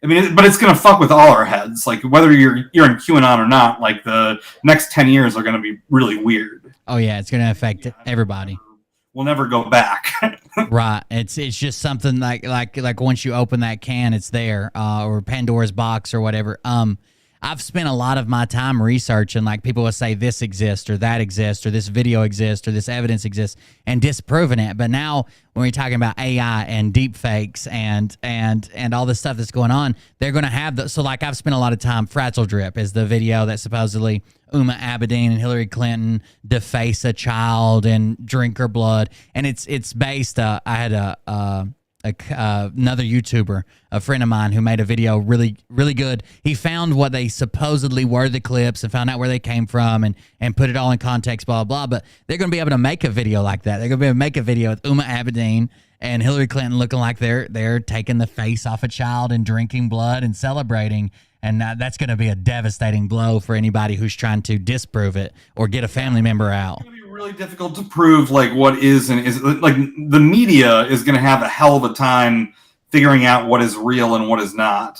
I mean, but it's going to fuck with all our heads. Like whether you're in QAnon or not, like the next 10 years are going to be really weird. Oh yeah, it's going to affect everybody. We'll never go back. Right. It's just something like once you open that can, it's there, or Pandora's box or whatever. I've spent a lot of my time researching, like people will say this exists or that exists or this video exists or this evidence exists and disproving it. But now when we're talking about AI and deep fakes and all this stuff that's going on, they're going to have so like I've spent a lot of time, Fragile Drip is the video that supposedly Uma Abedin and Hillary Clinton deface a child and drink her blood. And it's based, I had another YouTuber, a friend of mine, who made a video really, really good. He found what they supposedly were the clips and found out where they came from and put it all in context, blah, blah, blah. But they're going to be able to make a video like that. They're going to be able to make a video with Uma Abedin and Hillary Clinton looking like they're taking the face off a child and drinking blood and celebrating. And that's going to be a devastating blow for anybody who's trying to disprove it or get a family member out. It's going to be really difficult to prove like what is and is like the media is going to have a hell of a time figuring out what is real and what is not.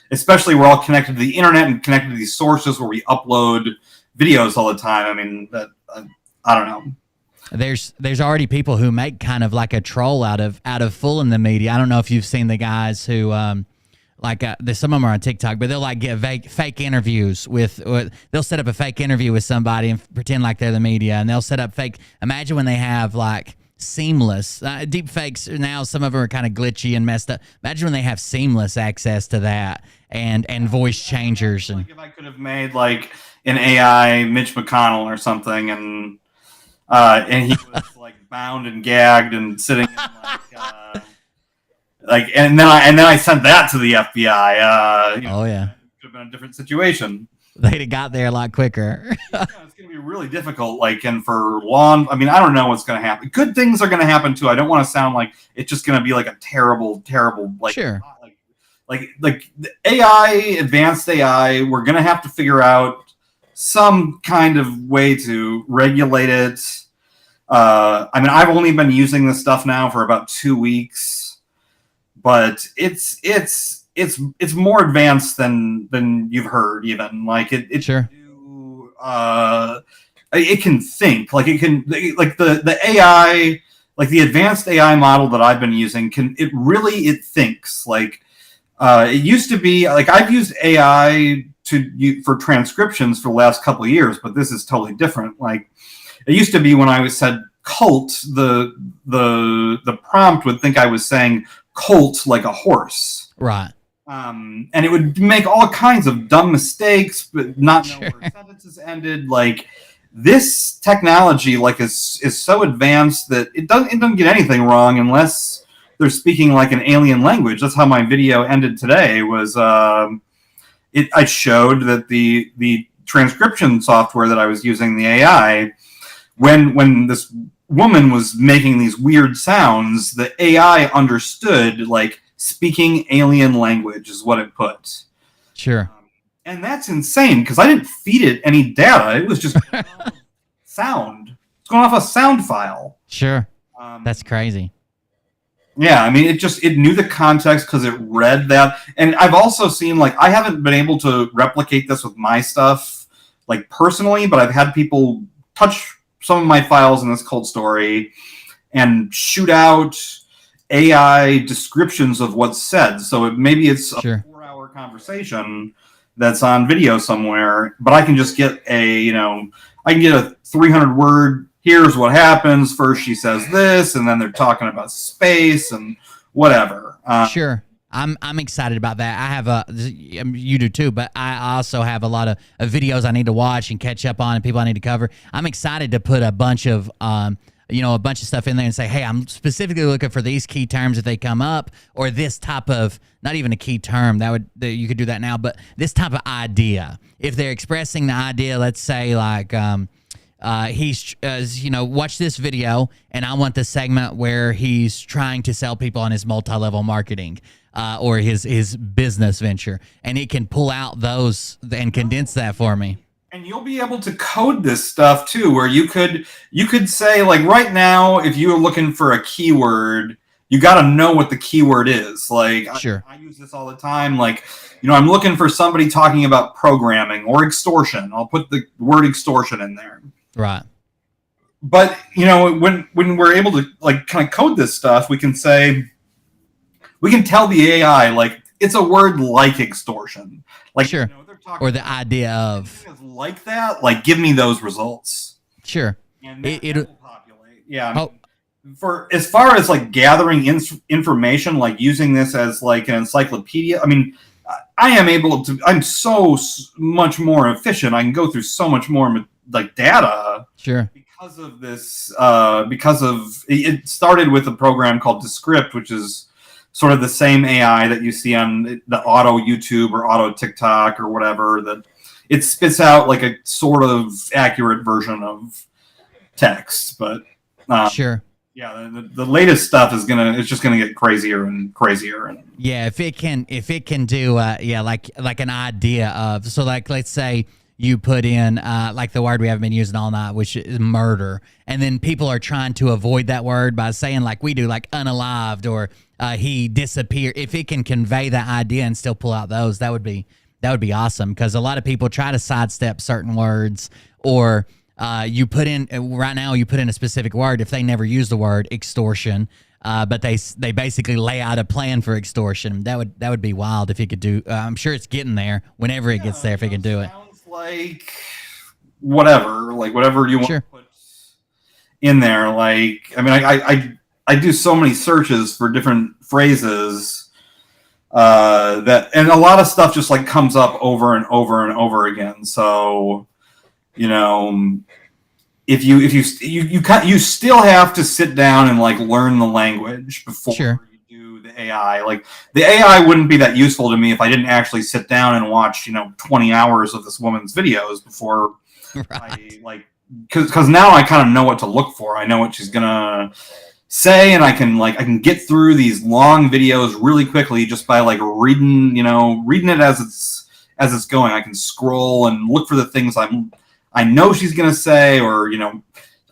Especially we're all connected to the internet and connected to these sources where we upload videos all the time. I mean, I don't know. There's already people who make kind of like a troll out of fooling the media. I don't know if you've seen the guys who there's some of them are on TikTok, but they'll like get fake interviews they'll set up a fake interview with somebody and pretend like they're the media, and they'll set up fake. Imagine when they have like seamless deep fakes now. Some of them are kind of glitchy and messed up. Imagine when they have seamless access to that and voice changers. And like if I could have made like an AI Mitch McConnell or something, and he was like bound and gagged and sitting in and then I sent that to the FBI. Oh yeah, it could have been a different situation. They'd have got there a lot quicker. Yeah, it's going to be really difficult. And for long, I mean, I don't know what's going to happen. Good things are going to happen too. I don't want to sound like it's just going to be like a terrible, sure. Like the AI, advanced AI, we're going to have to figure out some kind of way to regulate it. I mean, I've only been using this stuff now for about 2 weeks. But it's more advanced than you've heard even. Like it sure. It can think. Like it can the AI, like the advanced AI model that I've been using it thinks. Like it used to be like I've used AI for transcriptions for the last couple of years, but this is totally different. Like it used to be when I said cult, the prompt would think I was saying colt like a horse, right? And it would make all kinds of dumb mistakes, but not know where sentences ended. Like this technology, like is so advanced that it doesn't get anything wrong unless they're speaking like an alien language. That's how my video ended today. Was I showed that the transcription software that I was using, the AI, when this woman was making these weird sounds, the AI understood like speaking alien language is what it put. Sure. And that's insane because I didn't feed it any data. It was just sound. It's going off a sound file. Sure. That's crazy. Yeah, I mean, it knew the context because it read that. And I've also seen, like, I haven't been able to replicate this with my stuff, like, personally, but I've had people touch some of my files in this cult story and shoot out AI descriptions of what's said. So maybe it's a 4-hour conversation that's on video somewhere, but I can just get a 300-word, here's what happens. First she says this, and then they're talking about space and whatever. Sure. I'm excited about that. I have you do too, but I also have a lot of videos I need to watch and catch up on and people I need to cover. I'm excited to put a bunch of stuff in there and say, hey, I'm specifically looking for these key terms if they come up, or this type of, not even a key term, you could do that now, but this type of idea. If they're expressing the idea, let's say like, he's watch this video, and I want the segment where he's trying to sell people on his multi-level marketing or his business venture, and it can pull out those and condense that for me. And you'll be able to code this stuff too, where you could say, like, right now, if you're looking for a keyword, you got to know what the keyword is. Like, sure. I use this all the time. Like, I'm looking for somebody talking about programming or extortion. I'll put the word extortion in there. Right. But, when we're able to, like, kind of code this stuff, we can tell the AI, like, it's a word like extortion. Like, sure. Or the idea of like that, like, give me those results. Sure. And it'll populate. Yeah. For as far as like gathering information, like using this as like an encyclopedia, I mean, I am able to. I'm so much more efficient. I can go through so much more like data. Sure. Because of this, it started with a program called Descript, which is sort of the same AI that you see on the auto YouTube or auto TikTok or whatever, that it spits out like a sort of accurate version of text. But sure. Yeah, the latest stuff it's just gonna get crazier and crazier. And yeah, if it can do like an idea of, so like, let's say you put in like the word we haven't been using all night, which is murder, and then people are trying to avoid that word by saying, like we do, like unalived or he disappeared. If it can convey that idea and still pull out those, that would be awesome, because a lot of people try to sidestep certain words, or you put in a specific word if they never use the word extortion, but they basically lay out a plan for extortion. That would be wild if he could do. I'm sure it's getting there whenever it gets there, if he can do it. Like whatever you want to put in there. Like, I mean, I do so many searches for different phrases that, and a lot of stuff just like comes up over and over and over again. So, if you still have to sit down and like learn the language before you do the AI. Like, the AI wouldn't be that useful to me if I didn't actually sit down and watch 20 hours of this woman's videos before because now I kind of know what to look for. I know what she's gonna say, and I can get through these long videos really quickly just by like reading it as it's going. I can scroll and look for the things I know she's going to say, or,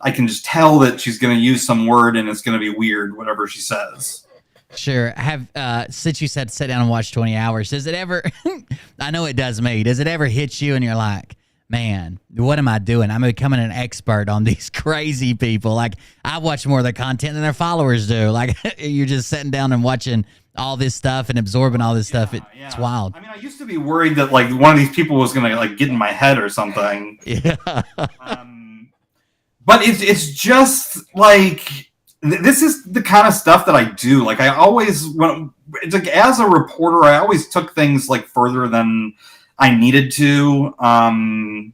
I can just tell that she's going to use some word and it's going to be weird, whatever she says. Sure. Since you said sit down and watch 20 hours, does it ever, I know it does me, does it ever hit you and you're like, man, what am I doing? I'm becoming an expert on these crazy people. Like, I watch more of their content than their followers do. Like, you're just sitting down and watching all this stuff and absorbing all this stuff. It's wild. I mean, I used to be worried that like one of these people was going to like get in my head or something. Yeah. But it's just like, this is the kind of stuff that I do. Like, it's like, as a reporter, I always took things like further than I needed to. I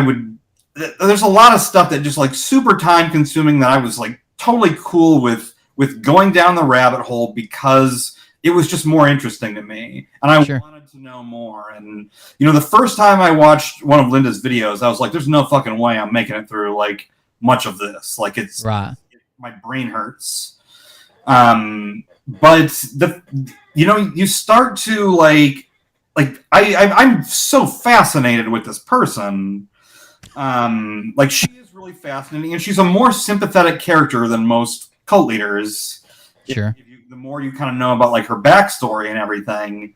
would. There's a lot of stuff that just like super time consuming that I was like totally cool with going down the rabbit hole because it was just more interesting to me, and I wanted to know more. And the first time I watched one of Linda's videos, I was like, "There's no fucking way I'm making it through like much of this. Like, it's right. My brain hurts." But you start to like I'm so fascinated with this person. Like, she is really fascinating, and she's a more sympathetic character than most cult leaders. Sure. The more you kind of know about like her backstory and everything,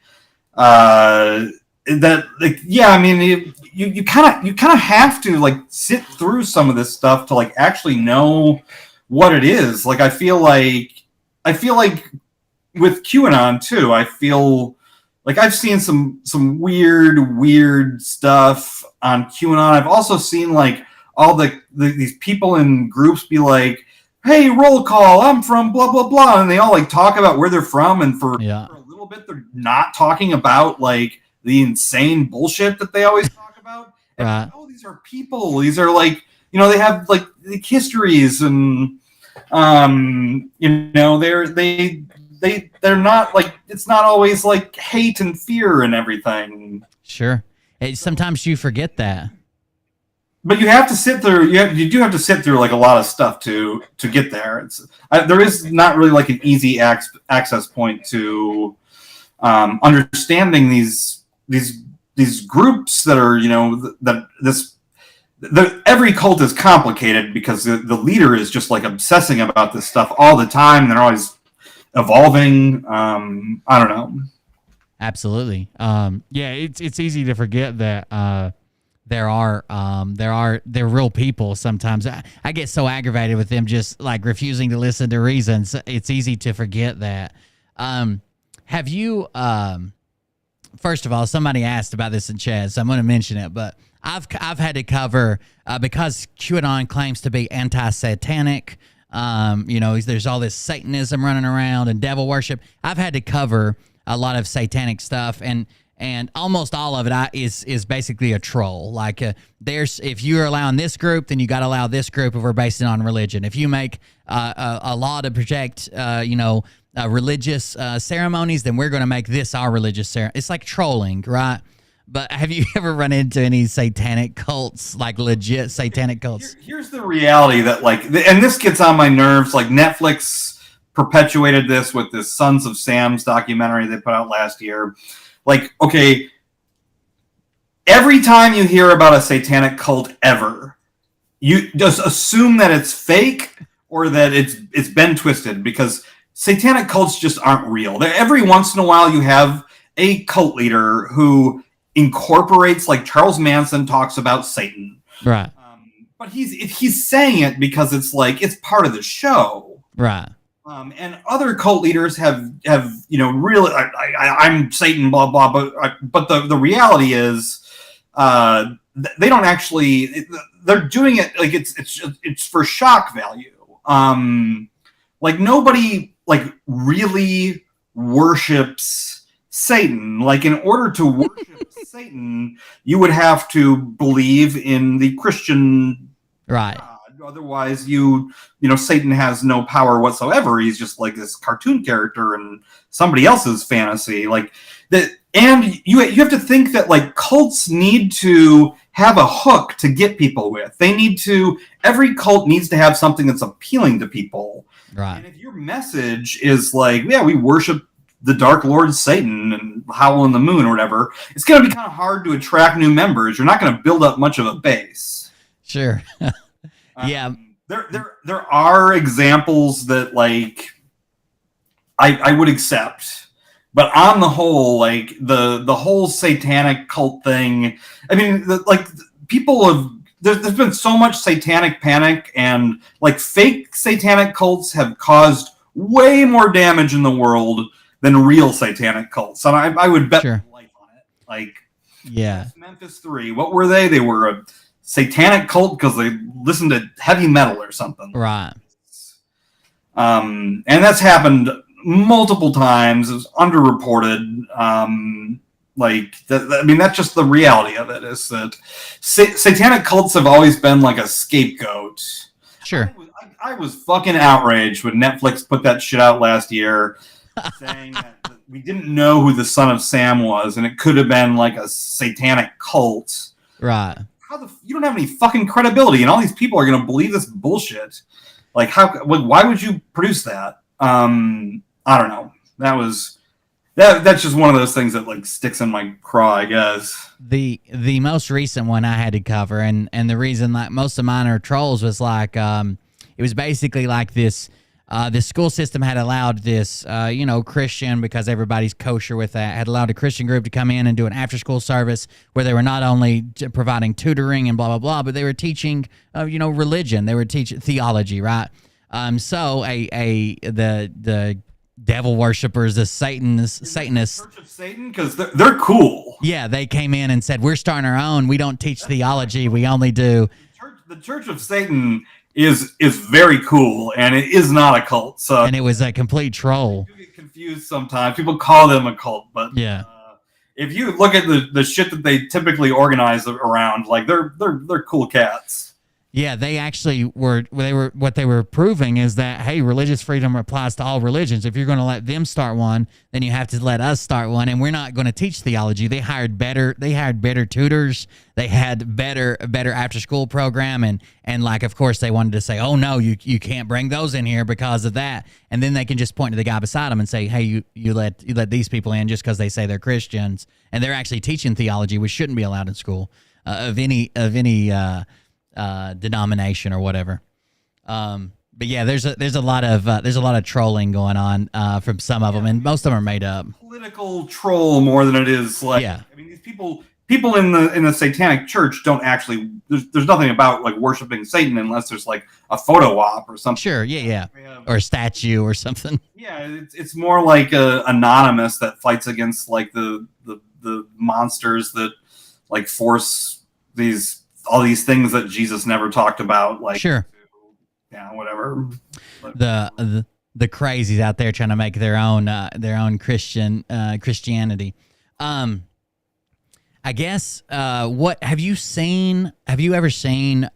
that like, yeah, I mean, you kind of have to like sit through some of this stuff to like actually know what it is. Like, I feel like with QAnon too, I feel like I've seen some weird stuff on QAnon. I've also seen like all these people in groups be like, "Hey, roll call, I'm from blah blah blah," and they all like talk about where they're from, and for a little bit they're not talking about like the insane bullshit that they always talk about. And these are people. These are like, they have like histories, and they're not like, it's not always like hate and fear and everything. Sure. Sometimes you forget that. but you have to sit through. You do have to sit through like a lot of stuff to get there. There is not really like an easy access point to understanding these groups that are every cult is complicated because the leader is just like obsessing about this stuff all the time. And they're always evolving. I don't know. Absolutely. Yeah, it's easy to forget that they're real people sometimes. I get so aggravated with them just like refusing to listen to reasons. It's easy to forget that. Have you first of all, somebody asked about this in chat, so I'm going to mention it, but I've had to cover because QAnon claims to be anti-satanic. There's all this Satanism running around and devil worship. I've had to cover a lot of satanic stuff, and almost all of it is basically a troll. Like if you're allowing this group, then you got to allow this group if we're basing it on religion. If you make a law to project, religious ceremonies, then we're going to make this our religious ceremony. It's like trolling, right? But have you ever run into any satanic cults, like legit satanic cults? Here's the reality that and this gets on my nerves. Like Netflix perpetuated this with this Sons of Sam's documentary they put out last year. Like, okay, every time you hear about a satanic cult ever, you just assume that it's fake or that it's been twisted, because satanic cults just aren't real. Every once in a while you have a cult leader who incorporates, like Charles Manson talks about Satan. Right. But he's saying it because it's like it's part of the show. Right. And other cult leaders have really I'm Satan, blah blah, but the reality is they don't actually, they're doing it like it's for shock value. Like nobody like really worships Satan. Like in order to worship Satan, you would have to believe in the Christian right. Otherwise, Satan has no power whatsoever. He's just like this cartoon character in somebody else's fantasy. Like that, and you have to think that like cults need to have a hook to get people with. Every cult needs to have something that's appealing to people. Right. And if your message is like, yeah, we worship the Dark Lord Satan and Howl in the Moon or whatever, it's going to be kind of hard to attract new members. You're not going to build up much of a base. Sure. Yeah, there are examples that like I would accept, but on the whole, like the whole satanic cult thing. I mean, there's been so much satanic panic, and like fake satanic cults have caused way more damage in the world than real satanic cults. And I would bet my life on it. Like, yeah, Memphis 3. What were they? They were a satanic cult because they listened to heavy metal or something. Right. And that's happened multiple times. It was underreported. That's just the reality of it, is that satanic cults have always been like a scapegoat. Sure. I was fucking outraged when Netflix put that shit out last year saying that we didn't know who the Son of Sam was, and it could have been like a satanic cult. Right. You don't have any fucking credibility, and all these people are going to believe this bullshit. Like, why would you produce that? I don't know. That's just one of those things that like sticks in my craw, I guess. The most recent one I had to cover, and the reason like most of mine are trolls, was like it was basically like this. The school system had allowed this, Christian, because everybody's kosher with that, had allowed a Christian group to come in and do an after-school service where they were not only providing tutoring and blah, blah, blah, but they were teaching, religion. They were teaching theology, right? So the devil worshippers, the Satanists. Church of Satan? Because they're cool. Yeah, they came in and said, we're starting our own. We don't teach theology. We only do. The Church of Satan is very cool, and it is not a cult. So, and it was a complete troll. You get confused sometimes. People call them a cult, but yeah, if you look at the shit that they typically organize around, like they're cool cats. Yeah, they actually were. What they were proving is that, hey, religious freedom applies to all religions. If you're going to let them start one, then you have to let us start one. And we're not going to teach theology. They hired better. They hired better tutors. They had better after school program. And like, of course, they wanted to say, oh no, you can't bring those in here because of that. And then they can just point to the guy beside them and say, hey, you let these people in just because they say they're Christians, and they're actually teaching theology, which shouldn't be allowed in school of any denomination or whatever. But yeah, there's a lot of trolling going on from some of them, and most of them are made up. Political troll more than it is like. Yeah. I mean, these people in the Satanic Church don't actually. There's nothing about like worshiping Satan unless there's like a photo op or something. Sure. Yeah. Or a statue or something. Yeah, it's more like a anonymous that fights against like the monsters that like force all these things that Jesus never talked about, like sure, whatever. The crazies out there trying to make their own Christianity. I guess what have you ever seen?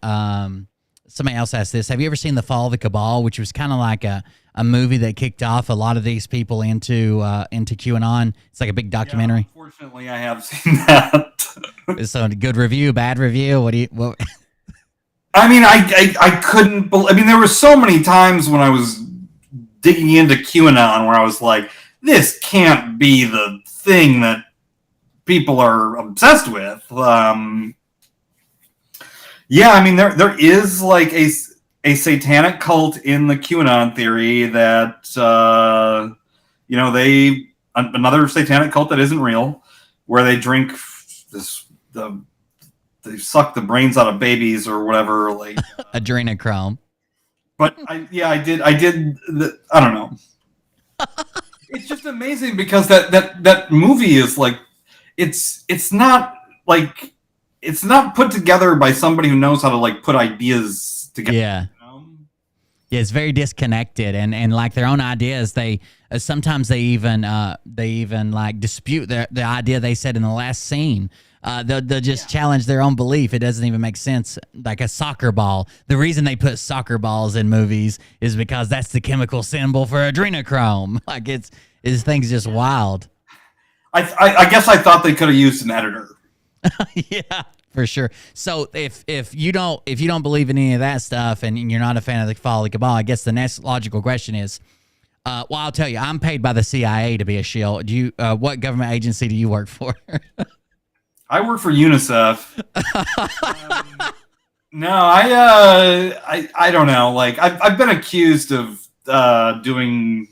Somebody else asked this. Have you ever seen The Fall of the Cabal, which was kind of like a movie that kicked off a lot of these people into QAnon? It's like a big documentary. Yeah, unfortunately, I have seen that. So good review, bad review? What? I mean, I couldn't believe. I mean, there were so many times when I was digging into QAnon where I was like, this can't be the thing that people are obsessed with. Yeah, I mean, there is like a satanic cult in the QAnon theory that another satanic cult that isn't real, where they drink they suck the brains out of babies or whatever, like adrenochrome. But I did. I don't know. It's just amazing because that movie is like, it's not like. It's not put together by somebody who knows how to like put ideas together. Yeah. Yeah, it's very disconnected, and like their own ideas, they sometimes they even like dispute the idea they said in the last scene. They'll just challenge their own belief. It doesn't even make sense. Like a soccer ball. The reason they put soccer balls in movies is because that's the chemical symbol for adrenochrome. Like this thing's just wild. I guess I thought they could have used an editor. Yeah, for sure. So if you don't believe in any of that stuff and you're not a fan of the Fall of the Cabal, I guess the next logical question is, well, I'll tell you, I'm paid by the CIA to be a shill. Do you? What government agency do you work for? I work for UNICEF. No, I don't know. Like I've been accused of doing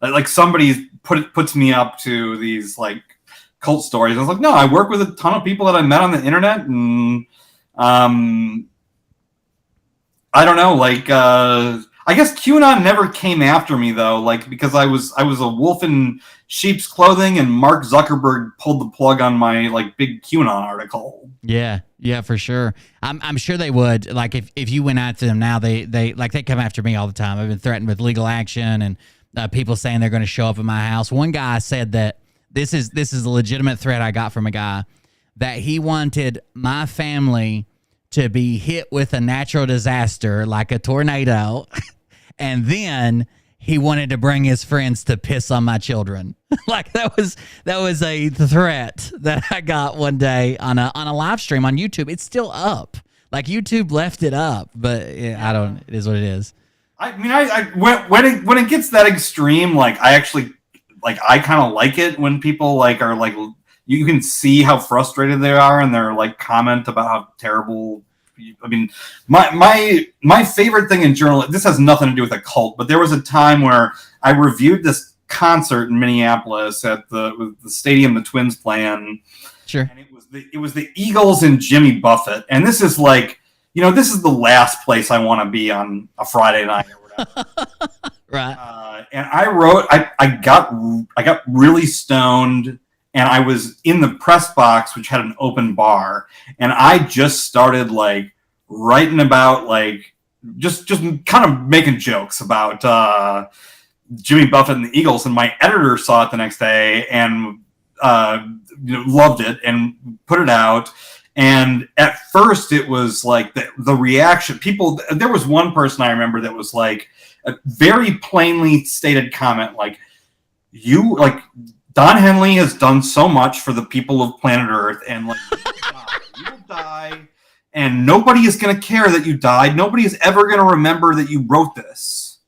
like somebody puts me up to these like cult stories. I was like, no, I work with a ton of people that I met on the internet, and I don't know, like I guess QAnon never came after me though, like because I was a wolf in sheep's clothing, and Mark Zuckerberg pulled the plug on my like big QAnon article. Yeah, for sure. I'm sure they would. Like if you went after them now, they come after me all the time. I've been threatened with legal action and people saying they're going to show up at my house. One guy said that. This is a legitimate threat I got from a guy, that he wanted my family to be hit with a natural disaster like a tornado, and then he wanted to bring his friends to piss on my children. Like that was a threat that I got one day on a live stream on YouTube. It's still up. Like YouTube left it up, but I don't. It is what it is. I mean, when it gets that extreme, like I actually. Like I kind of like it when people like are like, you can see how frustrated they are and they're like comment about how terrible. I mean, my favorite thing in journalism, this has nothing to do with a cult, but there was a time where I reviewed this concert in Minneapolis at the stadium the Twins playing. Sure. And it was the Eagles and Jimmy Buffett, and this is like, this is the last place I want to be on a Friday night or whatever. Right. And I got really stoned, and I was in the press box, which had an open bar, and I just started like writing about like just kind of making jokes about Jimmy Buffett and the Eagles, and my editor saw it the next day and loved it and put it out. And at first it was like the reaction, people, there was one person I remember that was like a very plainly stated comment, like, Don Henley has done so much for the people of planet Earth, and like, you will die, and nobody is going to care that you died. Nobody is ever going to remember that you wrote this.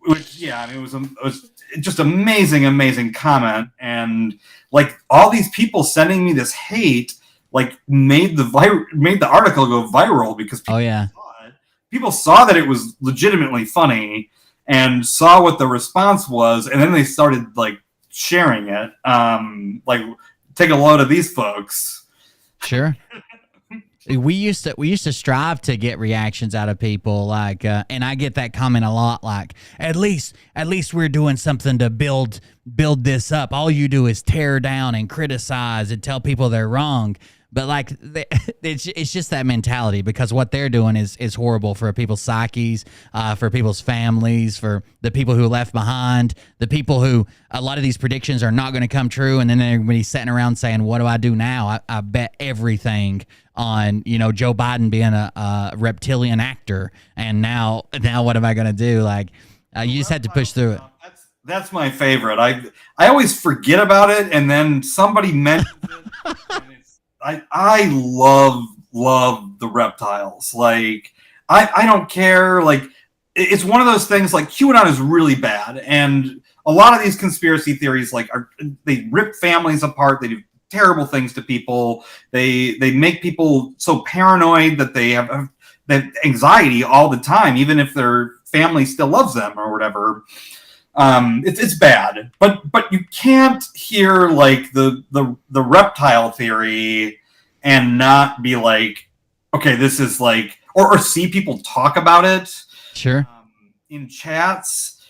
Which, yeah, I mean, it was just amazing comment, and like all these people sending me this hate, like made the article go viral because people saw it. People saw that it was legitimately funny and saw what the response was, and then they started like sharing it. Like, take a load of these folks. Sure. We used to strive to get reactions out of people, like, and I get that comment a lot, like, at least we're doing something to build this up. All you do is tear down and criticize and tell people they're wrong. But like, it's just that mentality, because what they're doing is horrible for people's psyches, for people's families, for the people who are left behind, the people who a lot of these predictions are not going to come true, and then everybody's sitting around saying, "What do I do now?" I bet everything on Joe Biden being a reptilian actor, and now what am I going to do? Like, you just had to push through it. That's my favorite. I always forget about it, and then somebody mentions it. And I love the reptiles. Like, I don't care. Like, it's one of those things. Like, QAnon is really bad, and a lot of these conspiracy theories, like, they rip families apart. They do terrible things to people. They make people so paranoid that they have that anxiety all the time, even if their family still loves them or whatever. It's bad, but you can't hear like the reptile theory and not be like, okay, this is like, or see people talk about it, sure, in chats,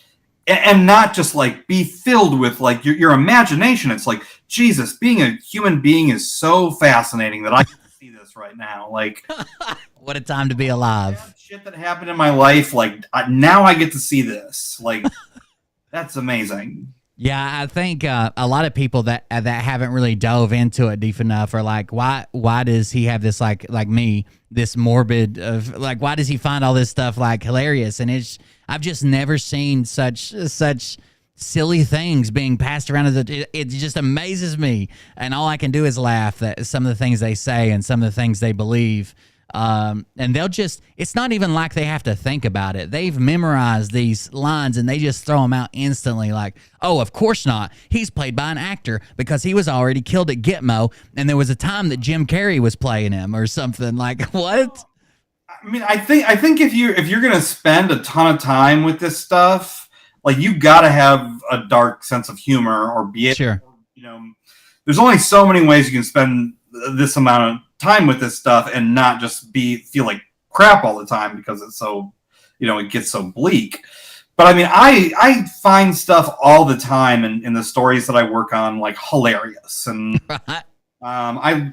and not just like be filled with like your imagination. It's like, Jesus, being a human being is so fascinating that I get to see this right now. Like, what a time to be alive! Shit that happened in my life, like now I get to see this. Like. That's amazing. Yeah, I think a lot of people that haven't really dove into it deep enough are like, why does he have this like me, this morbid of like, why does he find all this stuff like hilarious? And I've just never seen such silly things being passed around. It just amazes me, and all I can do is laugh at some of the things they say and some of the things they believe. And it's not even like they have to think about it. They've memorized these lines and they just throw them out instantly, like, oh, of course not. He's played by an actor because he was already killed at Gitmo, and there was a time that Jim Carrey was playing him or something. Like, what? I mean, I think if you're gonna spend a ton of time with this stuff, like, you gotta have a dark sense of humor, or be it. Sure. There's only so many ways you can spend this amount of time with this stuff and not just feel like crap all the time, because it's so, it gets so bleak. But I mean, I find stuff all the time in the stories that I work on, like, hilarious. And I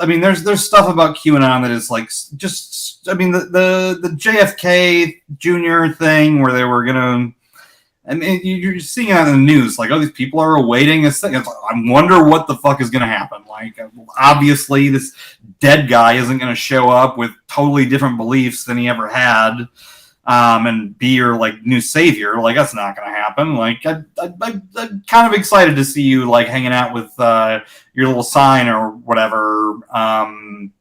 mean, there's stuff about QAnon that is like, just, I mean, the JFK Jr. thing where they were gonna, I mean, you're seeing it on the news, like, oh, these people are awaiting this thing. It's like, I wonder what the fuck is going to happen. Like, obviously, this dead guy isn't going to show up with totally different beliefs than he ever had, and be your, like, new savior. Like, that's not going to happen. Like, I'm kind of excited to see you, like, hanging out with your little sign or whatever, and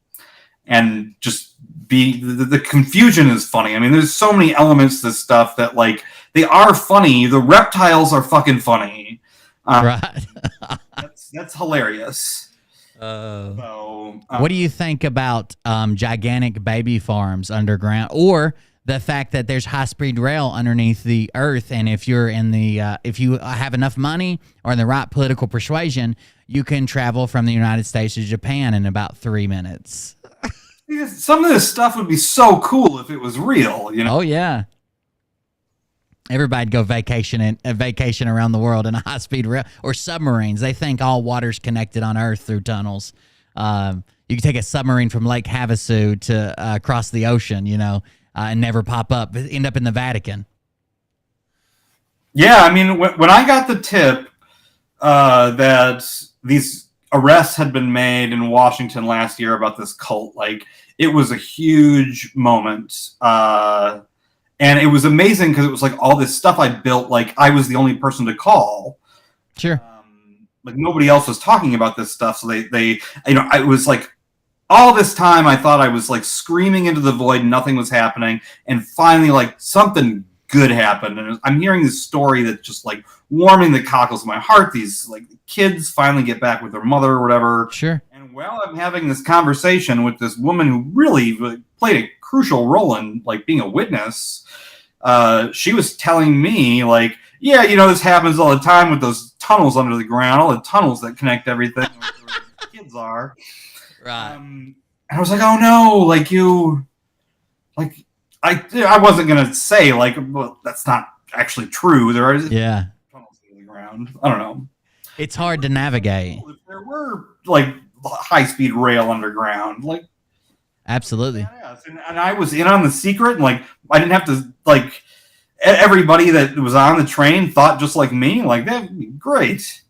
just be the confusion is funny. I mean, there's so many elements to this stuff that, like, they are funny. The reptiles are fucking funny. Right. that's hilarious. What do you think about gigantic baby farms underground, or the fact that there's high-speed rail underneath the earth, and if you're in the if you have enough money or in the right political persuasion, you can travel from the United States to Japan in about 3 minutes? Some of this stuff would be so cool if it was real. Oh yeah. Everybody'd go vacation around the world in a high-speed rail or submarines. They think all water's connected on Earth through tunnels. You can take a submarine from Lake Havasu to across the ocean, and never pop up, end up in the Vatican. Yeah, I mean, when I got the tip that these arrests had been made in Washington last year about this cult. Like, it was a huge moment. And it was amazing because it was like all this stuff I built, like I was the only person to call. Sure. Like nobody else was talking about this stuff. So they, I was like, all this time I thought I was like screaming into the void. Nothing was happening. And finally, like something good happened. And I'm hearing this story that's just like warming the cockles of my heart. These like kids finally get back with their mother or whatever. Sure. And while I'm having this conversation with this woman who really played a crucial role in like being a witness, she was telling me like, yeah, this happens all the time with those tunnels under the ground, all the tunnels that connect everything where the kids are. Right. And I was like, oh no, like I wasn't gonna say like, well, that's not actually true. There are tunnels under the ground. I don't know. It's hard to navigate. If there were like high-speed rail underground, like absolutely. Yes. And I was in on the secret, and like I didn't have to like everybody that was on the train thought just like me. Like that'd be great.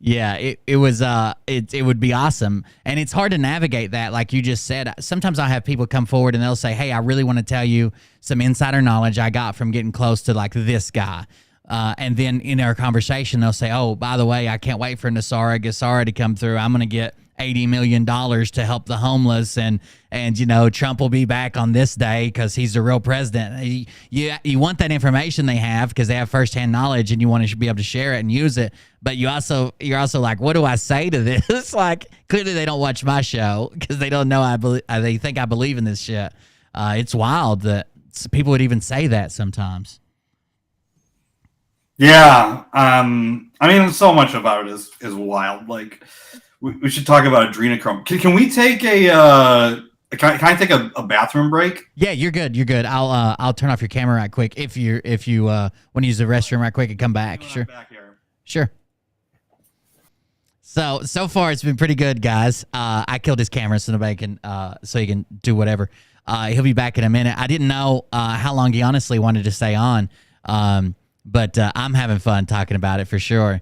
Yeah, it was it would be awesome. And it's hard to navigate that, like you just said. Sometimes I'll have people come forward and they'll say, hey, I really want to tell you some insider knowledge I got from getting close to like this guy. And then in our conversation, they'll say, oh, by the way, I can't wait for Nasara Gassara to come through. I'm going to get $80 million to help the homeless. And Trump will be back on this day because he's the real president. You want that information they have because they have firsthand knowledge and you want to be able to share it and use it. But you're also like, what do I say to this? Like, clearly they don't watch my show because they don't know they think I believe in this shit. It's wild that people would even say that sometimes. Yeah. I mean, so much about it is wild. Like, we should talk about adrenochrome. Can we take can I take a bathroom break? Yeah, you're good. You're good. I'll turn off your camera right quick if you want to use the restroom right quick and come back. Sure. Back here. Sure. So far it's been pretty good, guys. I killed his camera so nobody can so he can do whatever. He'll be back in a minute. I didn't know how long he honestly wanted to stay on. But I'm having fun talking about it for sure.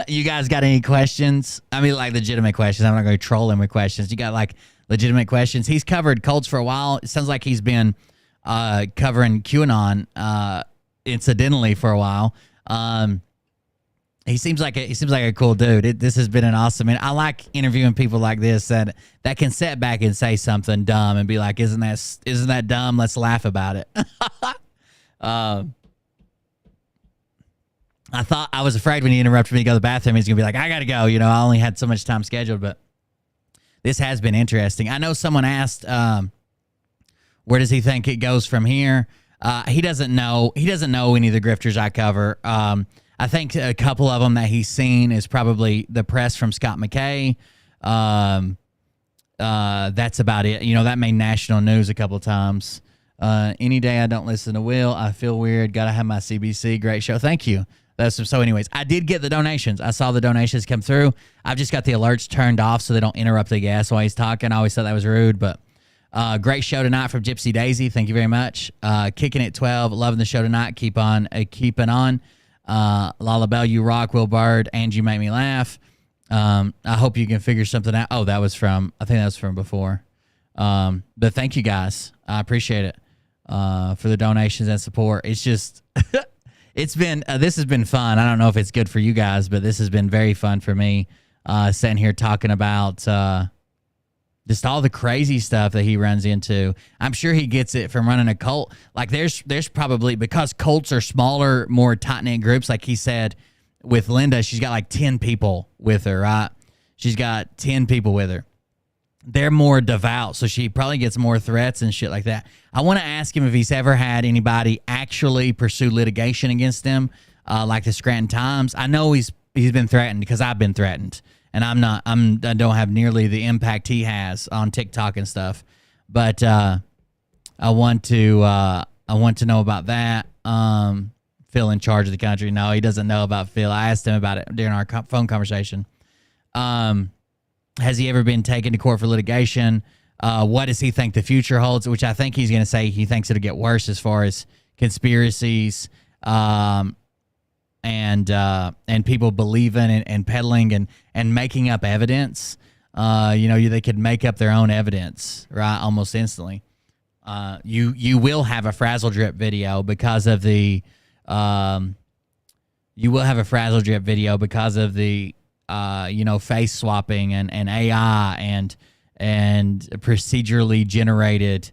You guys got any questions? I mean, like legitimate questions. I'm not going to troll him with questions. You got like legitimate questions? He's covered cults for a while. It sounds like he's been covering QAnon incidentally for a while. He seems like a cool dude. This has been an awesome. And I like interviewing people like this that can sit back and say something dumb and be like, "Isn't that dumb? Let's laugh about it." I was afraid when he interrupted me to go to the bathroom, he's gonna be like, "I gotta go." I only had so much time scheduled, but this has been interesting. I know someone asked, where does he think it goes from here? He doesn't know. He doesn't know any of the grifters I cover. I think a couple of them that he's seen is probably the press from Scott McKay. That's about it. That made national news a couple of times. Any day I don't listen to Will, I feel weird. Gotta have my CBC. Great show. Thank you. So anyways, I did get the donations. I saw the donations come through. I've just got the alerts turned off so they don't interrupt the guest while he's talking. I always thought that was rude, but great show tonight from Gypsy Daisy. Thank you very much. Kicking it 12. Loving the show tonight. Keep on keeping on. Lala Bell, you rock. Will Bird, and you make me laugh. I hope you can figure something out. Oh, I think that was from before. But thank you guys. I appreciate it for the donations and support. It's just this has been fun. I don't know if it's good for you guys, but this has been very fun for me. Sitting here talking about just all the crazy stuff that he runs into. I'm sure he gets it from running a cult. Like there's probably, because cults are smaller, more tight-knit groups, like he said with Linda, she's got like 10 people with her, right? She's got 10 people with her. They're more devout, so she probably gets more threats and shit like that. I want to ask him if he's ever had anybody actually pursue litigation against him, like the Scranton Times. I know he's been threatened because I've been threatened, and I don't have nearly the impact he has on TikTok and stuff. But I want to know about that. Phil in charge of the country. No, he doesn't know about Phil. I asked him about it during our phone conversation. Has he ever been taken to court for litigation? What does he think the future holds? Which I think he's going to say he thinks it'll get worse as far as conspiracies and and people believing and peddling and making up evidence. They could make up their own evidence, right? Almost instantly. You will have a frazzle drip video because of the face swapping and AI and procedurally generated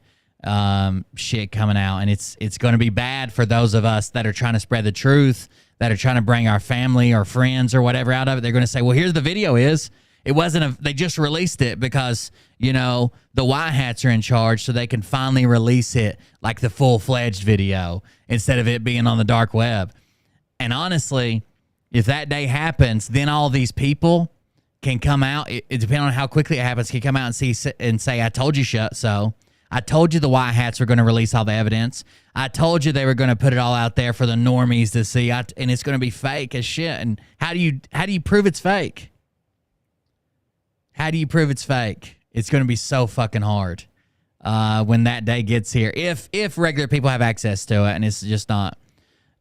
shit coming out, and it's going to be bad for those of us that are trying to spread the truth, that are trying to bring our family or friends or whatever out of it. They're going to say, well, here's the video is. It wasn't they just released it because, the white hats are in charge, so they can finally release it like the full-fledged video instead of it being on the dark web. And honestly, if that day happens, then all these people can come out, it depending on how quickly it happens, can come out and say, I told you so. I told you the white hats were going to release all the evidence. I told you they were going to put it all out there for the normies to see, and it's going to be fake as shit. And how do you prove it's fake? How do you prove it's fake? It's going to be so fucking hard when that day gets here. If regular people have access to it, and it's just not.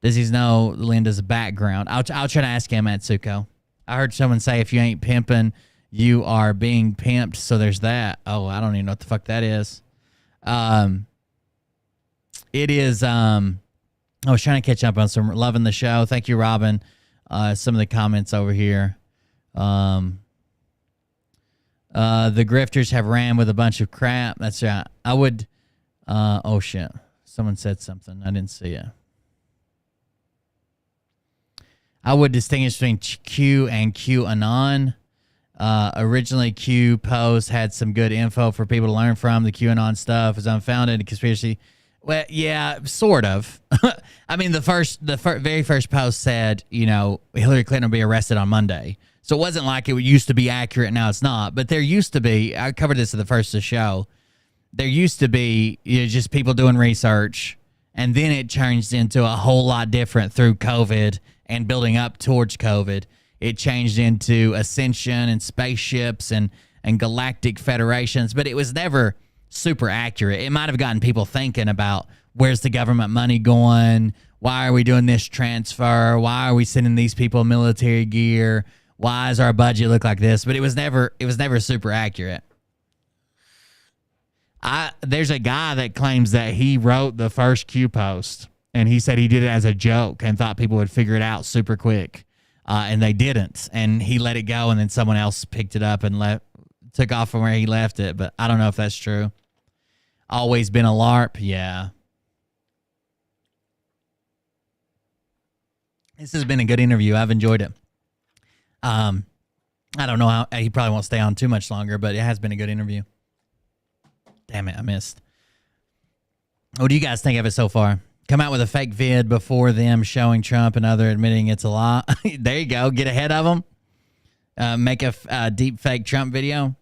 Does he know Linda's background? I'll try to ask him, Atsuko. I heard someone say if you ain't pimping, you are being pimped. So there's that. Oh, I don't even know what the fuck that is. It is. I was trying to catch up on some loving the show. Thank you, Robin. Some of the comments over here. The grifters have ran with a bunch of crap. That's right. I would. Oh shit! Someone said something. I didn't see it. I would distinguish between Q and QAnon. Originally, Q posts had some good info for people to learn from. The QAnon stuff is unfounded conspiracy. Well, yeah, sort of. I mean, the very first post said, Hillary Clinton will be arrested on Monday. So it wasn't like it used to be accurate. Now it's not. But there used to be, I covered this at the first of the show, there used to be just people doing research, and then it changed into a whole lot different through COVID and building up towards COVID. It changed into ascension and spaceships and galactic federations, but it was never super accurate. It might have gotten people thinking about where's the government money going? Why are we doing this transfer? Why are we sending these people military gear? Why does our budget look like this? But it was never super accurate. There's a guy that claims that he wrote the first Q post, and he said he did it as a joke and thought people would figure it out super quick. And they didn't. And he let it go, and then someone else picked it up and took off from where he left it. But I don't know if that's true. Always been a LARP? Yeah. This has been a good interview. I've enjoyed it. I don't know how he probably won't stay on too much longer, but it has been a good interview. Damn it, I missed. What do you guys think of it so far? Come out with a fake vid before them showing Trump and other admitting it's a lie. There you go. Get ahead of them. Make a deep fake Trump video.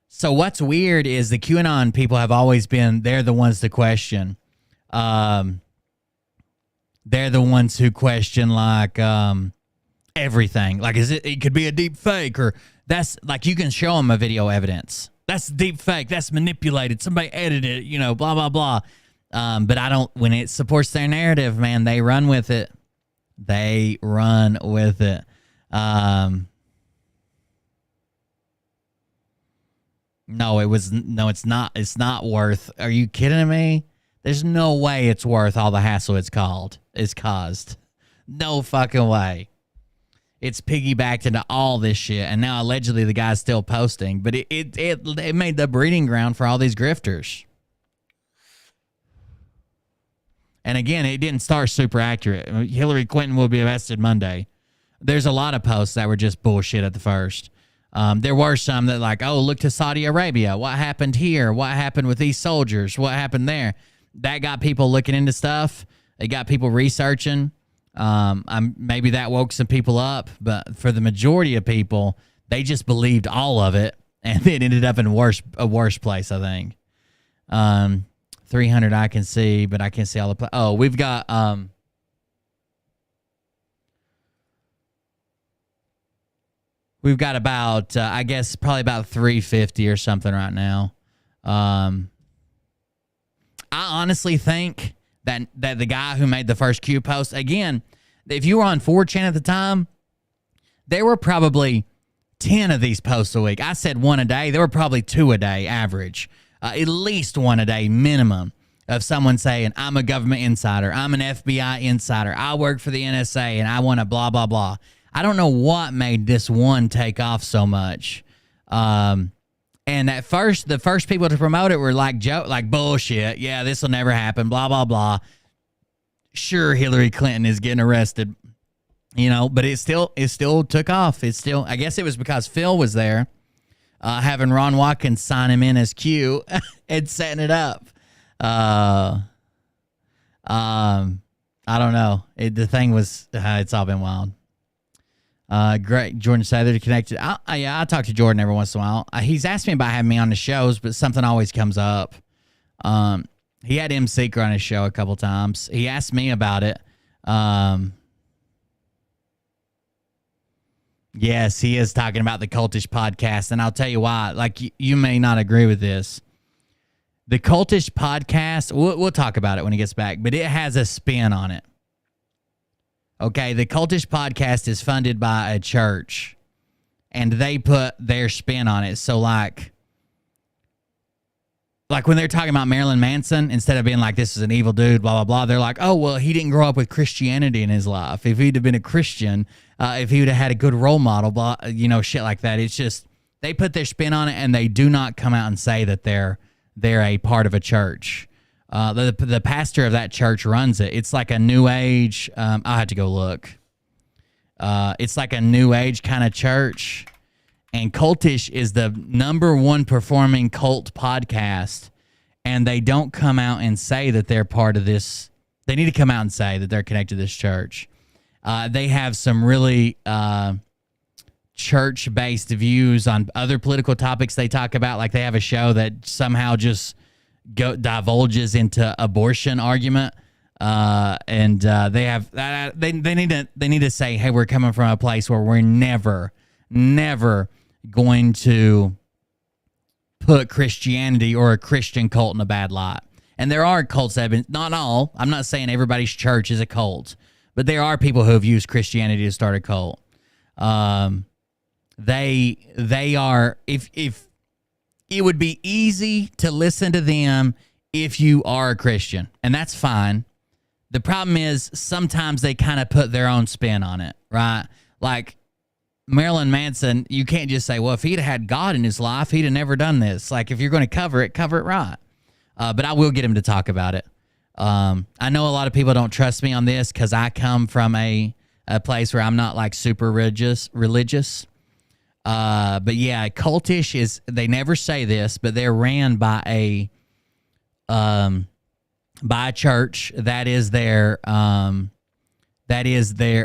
So what's weird is the QAnon people have always been, they're the ones to question. They're the ones who question like everything. Like, it could be a deep fake, or that's like, you can show them a video evidence. That's deep fake. That's manipulated. Somebody edited it, blah, blah, blah. But when it supports their narrative, man, they run with it. They run with it. No, it's not. It's not worth. Are you kidding me? There's no way it's worth all the hassle it's caused. No fucking way. It's piggybacked into all this shit, and now allegedly the guy's still posting, but it made the breeding ground for all these grifters. And again, it didn't start super accurate. Hillary Clinton will be arrested Monday. There's a lot of posts that were just bullshit at the first. There were some that like, oh, look to Saudi Arabia. What happened here? What happened with these soldiers? What happened there? That got people looking into stuff. It got people researching. Maybe that woke some people up, but for the majority of people, they just believed all of it, and it ended up in a worse place, I think. 300 I can see, but I can't see all the we've got about I guess probably about 350 or something right now. I honestly think that the guy who made the first Q post, again, if you were on 4chan at the time, there were probably 10 of these posts a week. I said one a day. There were probably 2 a day average. At least 1 a day minimum of someone saying, I'm a government insider. I'm an FBI insider. I work for the NSA and I want to blah, blah, blah. I don't know what made this one take off so much. And at first, the first people to promote it were like bullshit. Yeah, this will never happen. Blah, blah, blah. Sure, Hillary Clinton is getting arrested, but it still took off. I guess it was because Phil was there, having Ron Watkins sign him in as Q and setting it up. I don't know. The thing was, it's all been wild. Great. Jordan Souther connected. I talk to Jordan every once in a while. He's asked me about having me on the shows, but something always comes up. He had M. Seeker on his show a couple times. He asked me about it. Yes, he is talking about the cultish podcast, and I'll tell you why. Like, you may not agree with this. The cultish podcast, we'll talk about it when he gets back, but it has a spin on it. Okay, the cultish podcast is funded by a church, and they put their spin on it. So, like when they're talking about Marilyn Manson, instead of being like, this is an evil dude, blah, blah, blah, they're like, oh, well, he didn't grow up with Christianity in his life. If he'd have been a Christian, if he would have had a good role model, blah, shit like that. It's just, they put their spin on it, and they do not come out and say that they're a part of a church. The pastor of that church runs it. It's like a new age. I'll have to go look. It's like a new age kind of church. And Cultish is the #1 performing cult podcast. And they don't come out and say that they're part of this. They need to come out and say that they're connected to this church. They have some really church-based views on other political topics they talk about. Like, they have a show that somehow just divulges into abortion argument, and they have they need to say, hey, we're coming from a place where we're never going to put Christianity or a Christian cult in a bad light. And there are cults that have been, not all, I'm not saying everybody's church is a cult, but there are people who have used Christianity to start a cult. They are, if it would be easy to listen to them if you are a Christian, and that's fine. The problem is sometimes they kind of put their own spin on it, right? Like Marilyn Manson, you can't just say, well, if he'd had God in his life, he'd have never done this. Like, if you're going to cover it right. But I will get him to talk about it. I know a lot of people don't trust me on this because I come from a place where I'm not like super religious. But yeah, Cultish is, they never say this, but they're ran by a church that is their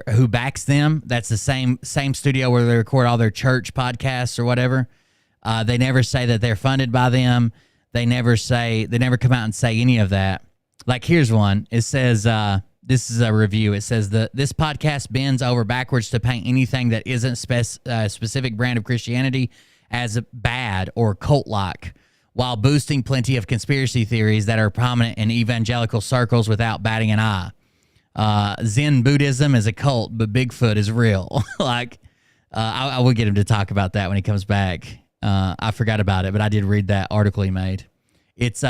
who backs them. That's the same studio where they record all their church podcasts or whatever. They never say that they're funded by them. They never come out and say any of that. Like, here's one. It says, this is a review. It says this podcast bends over backwards to paint anything that isn't specific brand of Christianity as bad or cult-like, while boosting plenty of conspiracy theories that are prominent in evangelical circles without batting an eye. Zen Buddhism is a cult, but Bigfoot is real. I will get him to talk about that when he comes back. I forgot about it, but I did read that article he made. It's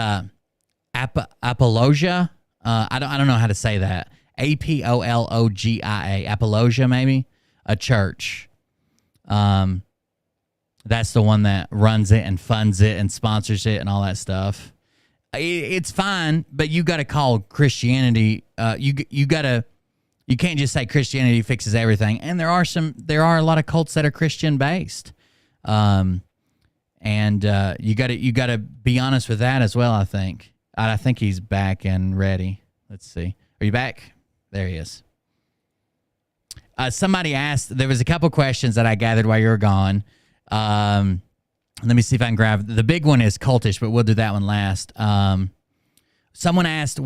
Apologia. I don't know how to say that. Apologia. Apologia, maybe? A church. That's the one that runs it and funds it and sponsors it and all that stuff. It's fine, but you got to call Christianity. You can't just say Christianity fixes everything. And there are a lot of cults that are Christian based. And you got to be honest with that as well. I think he's back and ready. Let's see. Are you back? There he is. Somebody asked, there was a couple questions that I gathered while you were gone. Let me see if I can grab. The big one is cultish, but we'll do that one last. Someone asked,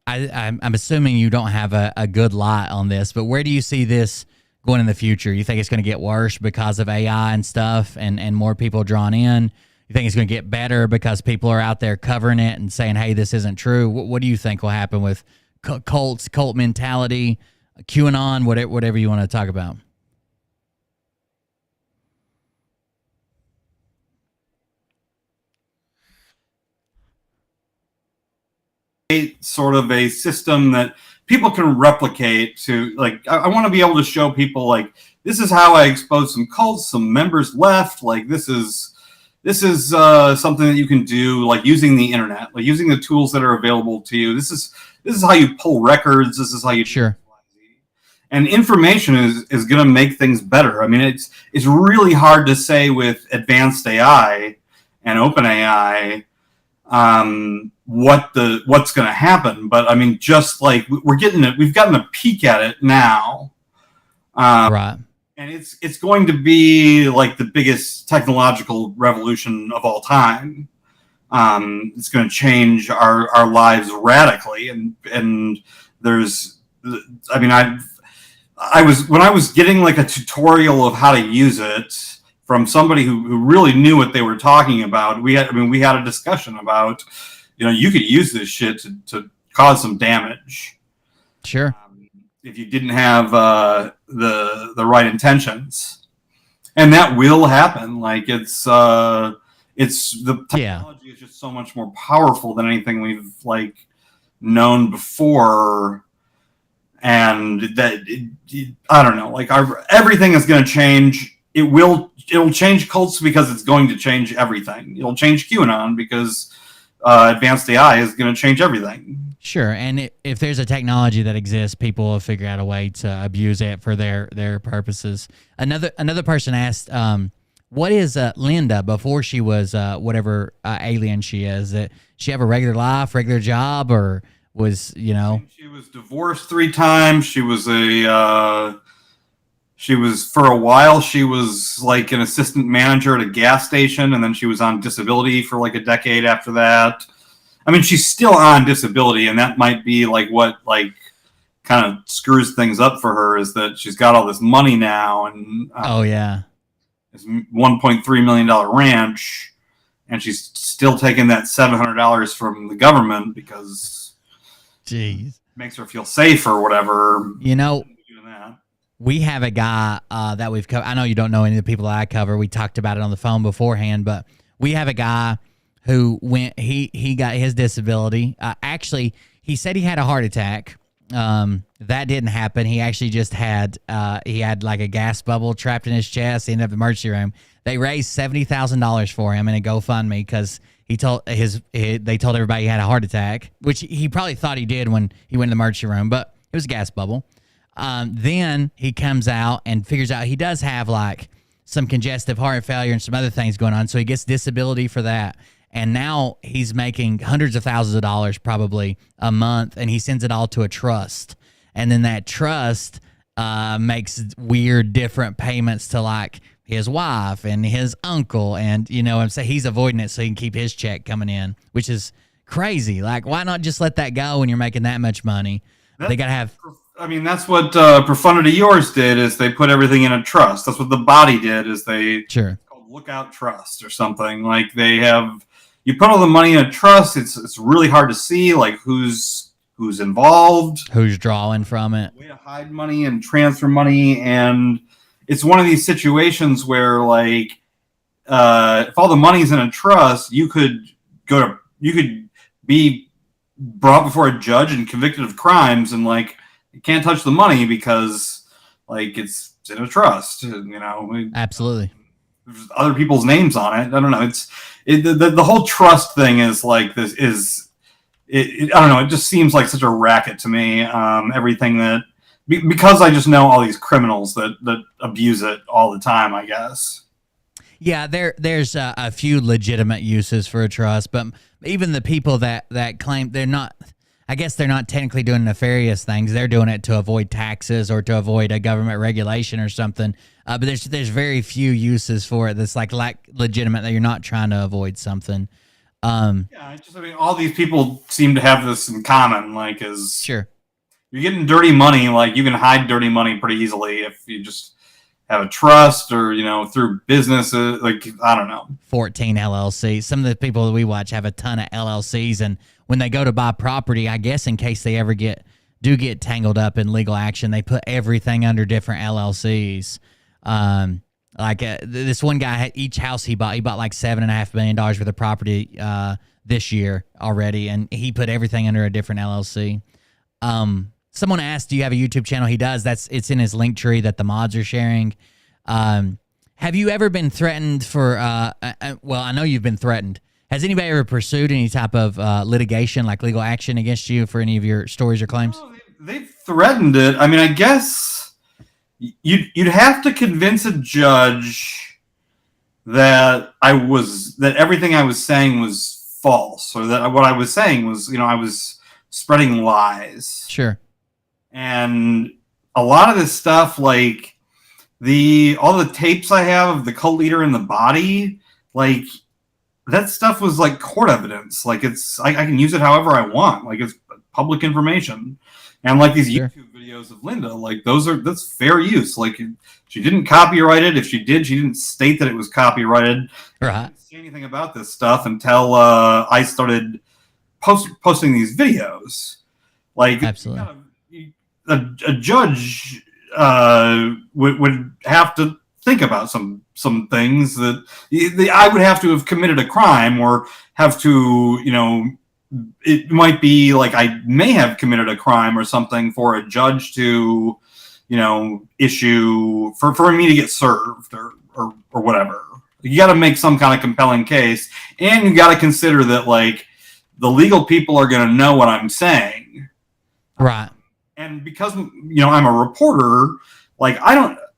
I'm assuming you don't have a good light on this, but where do you see this going in the future? You think it's going to get worse because of AI and stuff and more people drawn in? You think it's going to get better because people are out there covering it and saying, hey, this isn't true? What do you think will happen with cults, cult mentality, QAnon, whatever you want to talk about. Sort of a system that people can replicate to, like, I want to be able to show people, like, this is how I exposed some cults, some members left. Like, this is something that you can do, like, using the internet, like using the tools that are available to you. This is how you pull records. This is how you sure. And information is going to make things better. I mean, it's really hard to say with advanced AI and open AI what's going to happen. But I mean, just like we've gotten a peek at it now. Right. And it's going to be like the biggest technological revolution of all time. It's going to change our lives radically. And there's, I mean, when I was getting like a tutorial of how to use it from somebody who really knew what they were talking about, we had a discussion about, you could use this shit to cause some damage. Sure. If you didn't have the right intentions, and that will happen. Like it's the technology is just so much more powerful than anything we've like known before, and that I don't know. Like everything is going to change. It'll change cults because it's going to change everything. It'll change QAnon because advanced AI is going to change everything. Sure, and if there's a technology that exists, people will figure out a way to abuse it for their purposes. Another person asked, "What is Linda before she was whatever alien she is? That she have a regular life, regular job, or was She was divorced 3 times. She was for a while. She was like an assistant manager at a gas station, and then she was on disability for like a decade after that. I mean, she's still on disability, and that might be like what like kind of screws things up for her is that she's got all this money now, and this $1.3 million ranch, and she's still taking that $700 from the government because, jeez, makes her feel safe or whatever. We have a guy that we've covered. I know you don't know any of the people that I cover. We talked about it on the phone beforehand, but we have a guy who he got his disability. Actually, he said he had a heart attack. That didn't happen. He actually just had like a gas bubble trapped in his chest. He ended up in the emergency room. They raised $70,000 for him in a GoFundMe because they told everybody he had a heart attack, which he probably thought he did when he went to the emergency room, but it was a gas bubble. Then he comes out and figures out he does have like some congestive heart failure and some other things going on. So he gets disability for that. And now he's making hundreds of thousands of dollars probably a month, and he sends it all to a trust. And then that trust makes weird different payments to like his wife and his uncle. And, I'm saying he's avoiding it so he can keep his check coming in, which is crazy. Like, why not just let that go when you're making that much money? They got to have... I mean, that's what PROFUNITY yours did, is they put everything in a trust. That's what the body did, is they... Sure. It's called Lookout Trust or something. Like, they have... You put all the money in a trust, it's really hard to see, like, who's involved. Who's drawing from it. Way to hide money and transfer money, and it's one of these situations where, like, if all the money's in a trust, you could be brought before a judge and convicted of crimes, and, like, you can't touch the money because, like, it's in a trust, Absolutely. There's other people's names on it. I don't know. The whole trust thing is like this is I don't know. It just seems like such a racket to me. Everything that because I just know all these criminals that abuse it all the time, I guess. Yeah, there's a few legitimate uses for a trust, but even the people that claim they're not. I guess they're not technically doing nefarious things. They're doing it to avoid taxes or to avoid a government regulation or something. But there's very few uses for it that's like legitimate, that you're not trying to avoid something. All these people seem to have this in common. Like, sure, you're getting dirty money. Like, you can hide dirty money pretty easily if you just have a trust or through businesses. Like, I don't know, 14 LLCs. Some of the people that we watch have a ton of LLCs, and when they go to buy property, I guess in case they ever get do get tangled up in legal action. They put everything under different LLCs. This one guy had each house he bought like $7.5 million worth of property this year already, and he put everything under a different LLC. Someone asked, "Do you have a YouTube channel?" He does. It's in his link tree that the mods are sharing. Have you ever been threatened for? Well, I know you've been threatened. Has anybody ever pursued any type of litigation, like legal action against you for any of your stories or claims? Oh, they've threatened it. I mean, I guess you'd have to convince a judge that everything I was saying was false, or that what I was saying was, I was spreading lies. Sure. And a lot of this stuff, like all the tapes I have of the cult leader in the body, like that stuff was like court evidence. Like I can use it however I want. Like it's public information. And like these YouTube videos of Linda, like that's fair use. Like she didn't copyright it. If she did, she didn't state that it was copyrighted. Right. I didn't say anything about this stuff until I started posting these videos. Like absolutely, a judge would have to think about some things that I would have to have committed a crime, or have to, it might be like I may have committed a crime or something for a judge to, issue for me to get served or whatever. You got to make some kind of compelling case, and you got to consider that like the legal people are going to know what I'm saying. Right. And because, I'm a reporter, like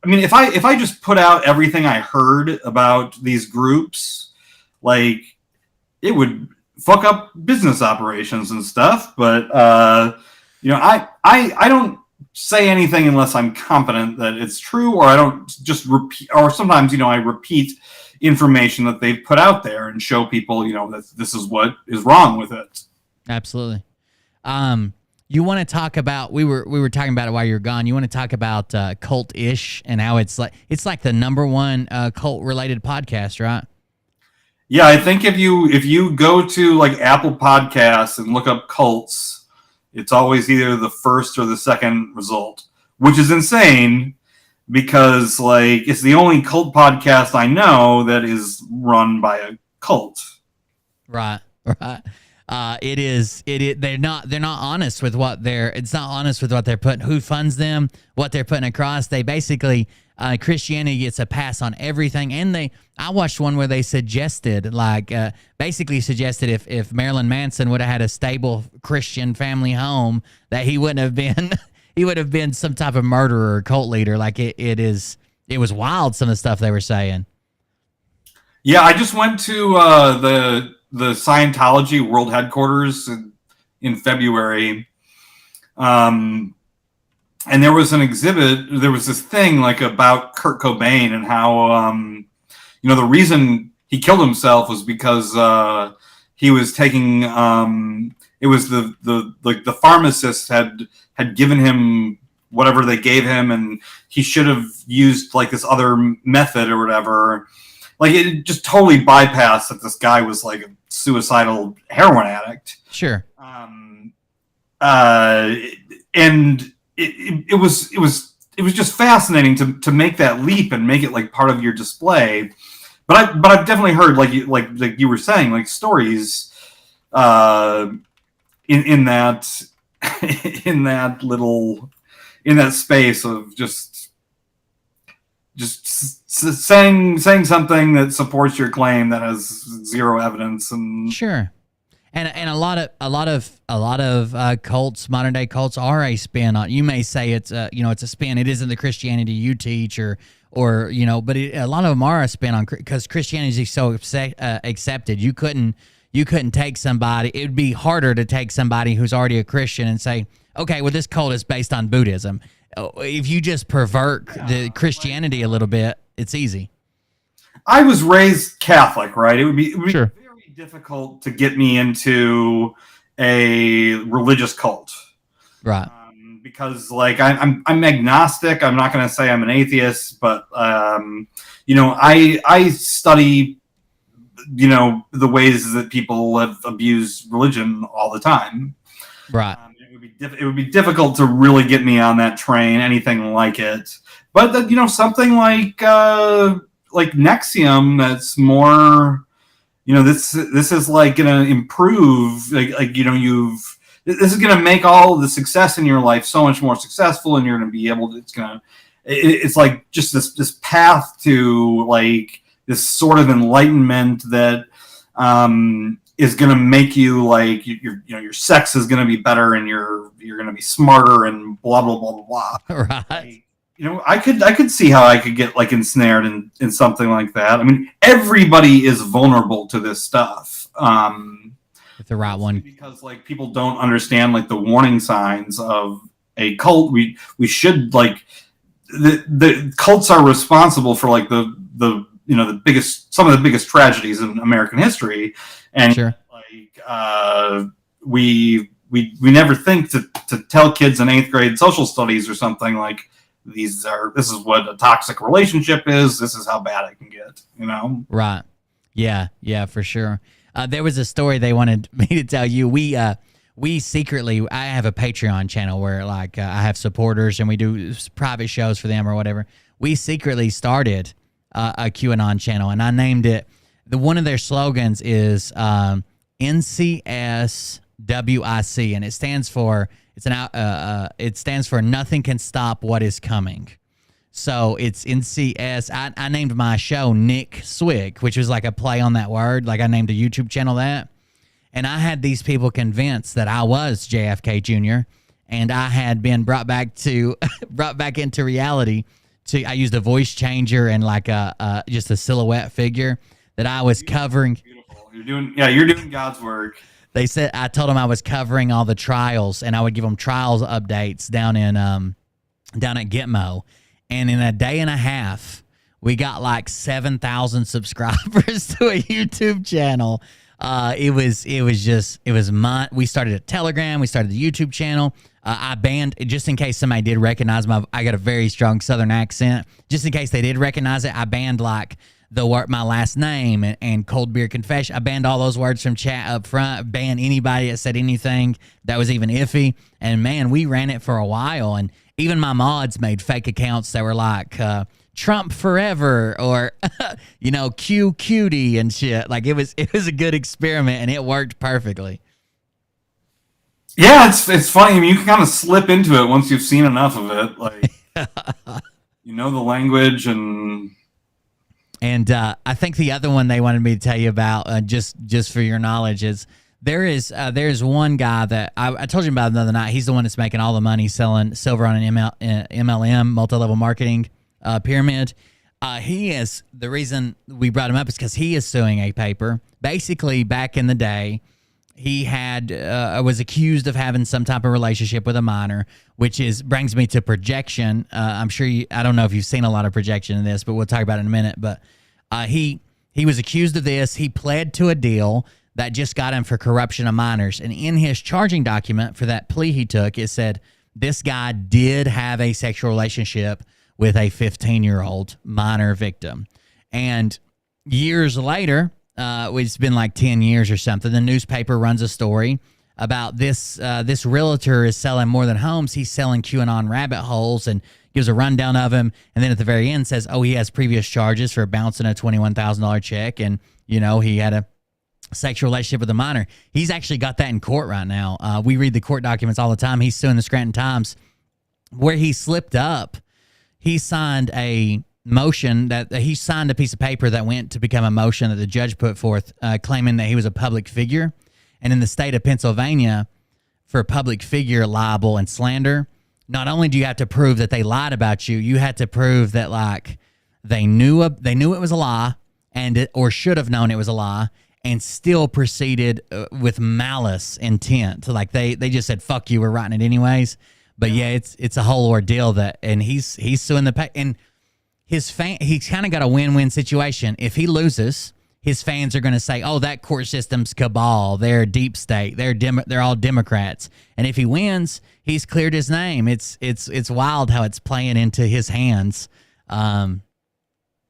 if I just put out everything I heard about these groups, like it would fuck up business operations and stuff. But, I don't say anything unless I'm confident that it's true, or I don't just repeat, or sometimes, I repeat information that they've put out there and show people, that this is what is wrong with it. Absolutely. You want to talk about, we were talking about it while you were gone. You want to talk about Cult-ish and how it's like the number one cult related podcast, right? Yeah, I think if you go to like Apple Podcasts and look up cults, it's always either the first or the second result, which is insane because like it's the only cult podcast I know that is run by a cult. Right. It is. They're not honest with it's not honest with what they're putting, who funds them, what they're putting across. They basically, Christianity gets a pass on everything. And I watched one where they suggested, basically suggested if Marilyn Manson would have had a stable Christian family home, that he wouldn't have been, he would have been some type of murderer or cult leader. Like it was wild, some of the stuff they were saying. Yeah. I just went to, the Scientology world headquarters in February. And there was an exhibit, there was this thing like about Kurt Cobain and how, the reason he killed himself was because he was taking, it was the pharmacist had given him whatever they gave him, and he should have used like this other method or whatever. Like it just totally bypassed that this guy was like a suicidal heroin addict. Sure. And it was just fascinating to make that leap and make it like part of your display. But I've definitely heard like you were saying, like stories in that space of just saying something that supports your claim that has zero evidence. And sure. And a lot of cults, modern day cults, are a spin on. You may say it's it's a spin. It isn't the Christianity you teach, or but a lot of them are a spin on, because Christianity is so accepted. You couldn't take somebody. It would be harder to take somebody who's already a Christian and say, okay, well, this cult is based on Buddhism. If you just pervert the Christianity a little bit, it's easy. I was raised Catholic, right? It would be sure. Very difficult to get me into a religious cult, right? Because like I'm agnostic. I'm not going to say I'm an atheist, but I study the ways that people have abused religion all the time, right? it would be difficult to really get me on that train, anything like it. But something like Nexium, that's more, this is like going to improve, this is going to make all of the success in your life so much more successful, and you're going to be able to, it's like just this path to like this sort of enlightenment that is going to make you like your sex is going to be better, and you're going to be smarter, and blah blah blah blah blah. Right. I could see how I could get like ensnared in something like that. I mean, everybody is vulnerable to this stuff. If the right one, because like people don't understand like the warning signs of a cult. We should like the cults are responsible for like the some of the biggest tragedies in American history, and sure. like we never think to tell kids in 8th grade social studies or something like this is what a toxic relationship is. This is how bad it can get. Right. Yeah, for sure. There was a story they wanted me to tell you. We secretly, I have a Patreon channel where like I have supporters and we do private shows for them or whatever. We secretly started a QAnon channel, and I named it. One of their slogans is NCSWIC, and it stands for Nothing Can Stop What Is Coming. So it's NCS. I named my show Nick Swig, which was like a play on that word. Like I named a YouTube channel that. And I had these people convinced that I was JFK Jr. and I had been brought back into reality. I used a voice changer and like just a silhouette figure that I was covering. Beautiful. You're doing God's work. They said I told them I was covering all the trials, and I would give them trials updates down at Gitmo. And in a day and a half, we got like 7,000 subscribers to a YouTube channel. We started a Telegram. We started the YouTube channel. I banned, just in case somebody did recognize I got a very strong Southern accent. Just in case they did recognize it, I banned like my last name and cold beer confession. I banned all those words from chat up front. Banned anybody that said anything that was even iffy. And man, we ran it for a while. And even my mods made fake accounts that were like Trump forever or Q cutie and shit. Like it was a good experiment, and it worked perfectly. Yeah, it's funny. I mean, you can kind of slip into it once you've seen enough of it. Like the language and I think the other one they wanted me to tell you about, just for your knowledge, is there's one guy that I told you about the other night. He's the one that's making all the money selling silver on an MLM, multi-level marketing pyramid. He is, the reason we brought him up is because he is suing a paper. Basically, back in the day, he was accused of having some type of relationship with a minor, which brings me to projection. I'm sure I don't know if you've seen a lot of projection in this, but we'll talk about it in a minute. But he was accused of this. He pled to a deal that just got him for corruption of minors. And in his charging document for that plea he took, it said this guy did have a sexual relationship with a 15-year-old minor victim. And years later, it's been like 10 years or something, the newspaper runs a story about this realtor is selling more than homes. He's selling QAnon rabbit holes, and gives a rundown of him. And then at the very end says, he has previous charges for bouncing a $21,000 check. And, he had a sexual relationship with a minor. He's actually got that in court right now. We read the court documents all the time. He's suing the Scranton Times where he slipped up. He signed a motion he signed a piece of paper that went to become a motion that the judge put forth, claiming that he was a public figure. And in the state of Pennsylvania, for public figure libel and slander, not only do you have to prove that they lied about you, you had to prove that like they knew it was a lie or should have known it was a lie, and still proceeded with malice intent. Like they just said, "Fuck you, we're writing it anyways." But yeah, it's a whole ordeal and he's suing and he's kind of got a win-win situation. If he loses, his fans are going to say, "Oh, that court system's cabal. They're deep state. They're all Democrats." And if he wins, he's cleared his name. It's wild how it's playing into his hands.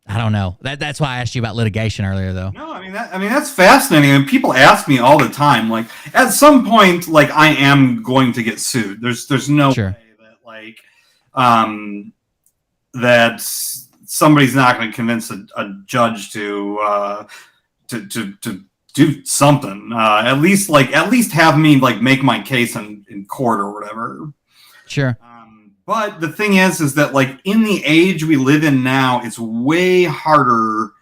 I don't know. That's why I asked you about litigation earlier, though. No, I mean that's fascinating. And people ask me all the time, like at some point, like I am going to get sued. There's no Sure. way that like that somebody's not going to convince a judge to do something. At least have me like make my case in court or whatever. Sure. But the thing is that like in the age we live in now, it's way harder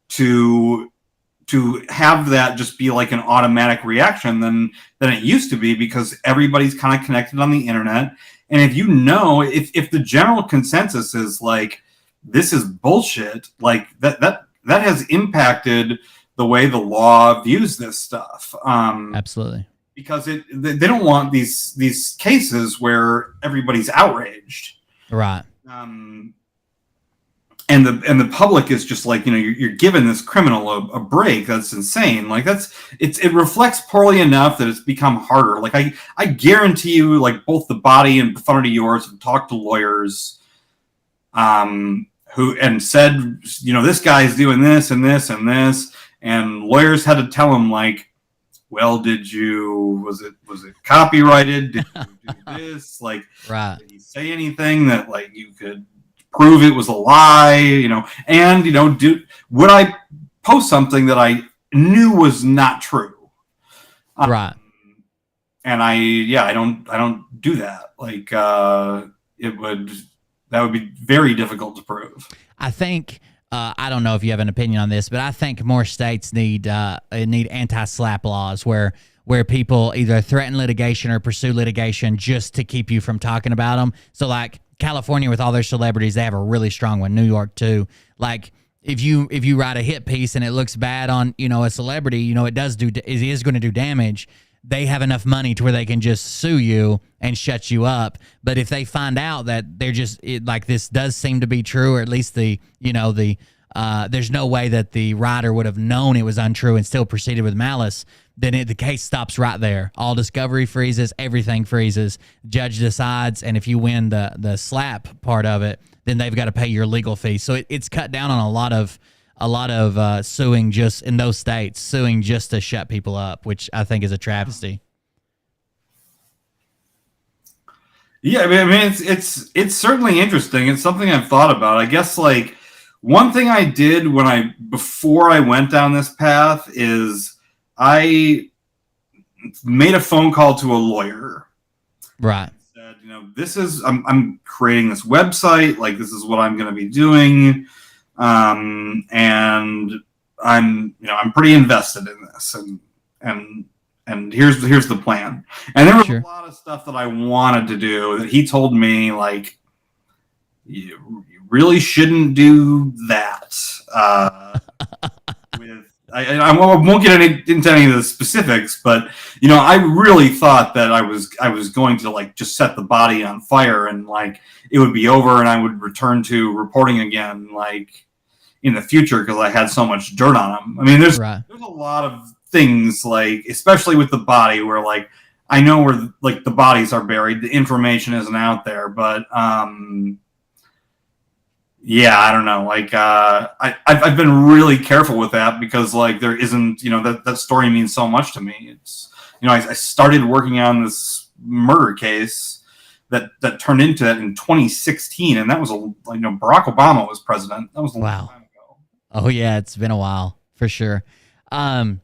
to have that just be like an automatic reaction than it used to be, because everybody's kind of connected on the internet. And if if the general consensus is like this is bullshit, like that has impacted the way the law views this stuff. Absolutely. Because they don't want these cases where everybody's outraged, right? And the public is just like, you're giving this criminal a break. That's insane. Like it reflects poorly enough that it's become harder. Like I guarantee you, like both the body and Profunity yours have talked to lawyers, who said, this guy's doing this and this and this, and lawyers had to tell him like, well, was it copyrighted? Did you do this? Like, right. Did he say anything that like you could prove it was a lie? And would I post something that I knew was not true? Right. And I don't do that. Like, that would be very difficult to prove. I think. I don't know if you have an opinion on this, but I think more states need anti-slap laws where people either threaten litigation or pursue litigation just to keep you from talking about them. So like California with all their celebrities, they have a really strong one. New York too. Like if you write a hit piece and it looks bad on a celebrity, it is going to do damage. They have enough money to where they can just sue you and shut you up. But if they find out that they're like this does seem to be true, or at least there's no way that the writer would have known it was untrue and still proceeded with malice, then the case stops right there. All discovery freezes, everything freezes. Judge decides, and if you win the slap part of it, then they've got to pay your legal fees. So it's cut down on a lot of suing just in those states, suing just to shut people up, which I think is a travesty. Yeah, I mean it's certainly interesting. It's something I've thought about. I guess like one thing I did before I went down this path is I made a phone call to a lawyer. Right. Said, I'm creating this website, like this is what I'm going to be doing. And I'm pretty invested in this, and here's the plan. And there was a lot of stuff that I wanted to do that he told me like, you really shouldn't do that. I won't get into any of the specifics, but I really thought that I was going to like just set the body on fire and like it would be over and I would return to reporting again like in the future because I had so much dirt on them. I mean, there's a lot of things like, especially with the body, where like I know where like the bodies are buried, the information isn't out there, but yeah, I don't know. Like I've been really careful with that because like there isn't, that story means so much to me. It's I started working on this murder case that turned into that in 2016, and that was Barack Obama was president. That was a long time ago. Oh yeah, it's been a while for sure. What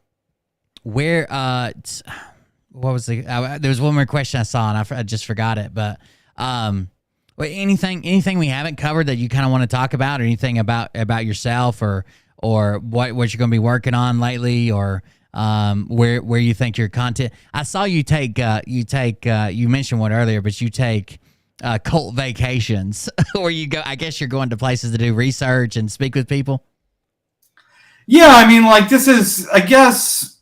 was there was one more question I saw and I just forgot it, but anything we haven't covered that you kind of want to talk about, or anything about yourself or what you're going to be working on lately, or where you think your content. I saw you you mentioned one earlier, but you take cult vacations where you go. I guess you're going to places to do research and speak with people. Yeah, I mean, like this is, I guess,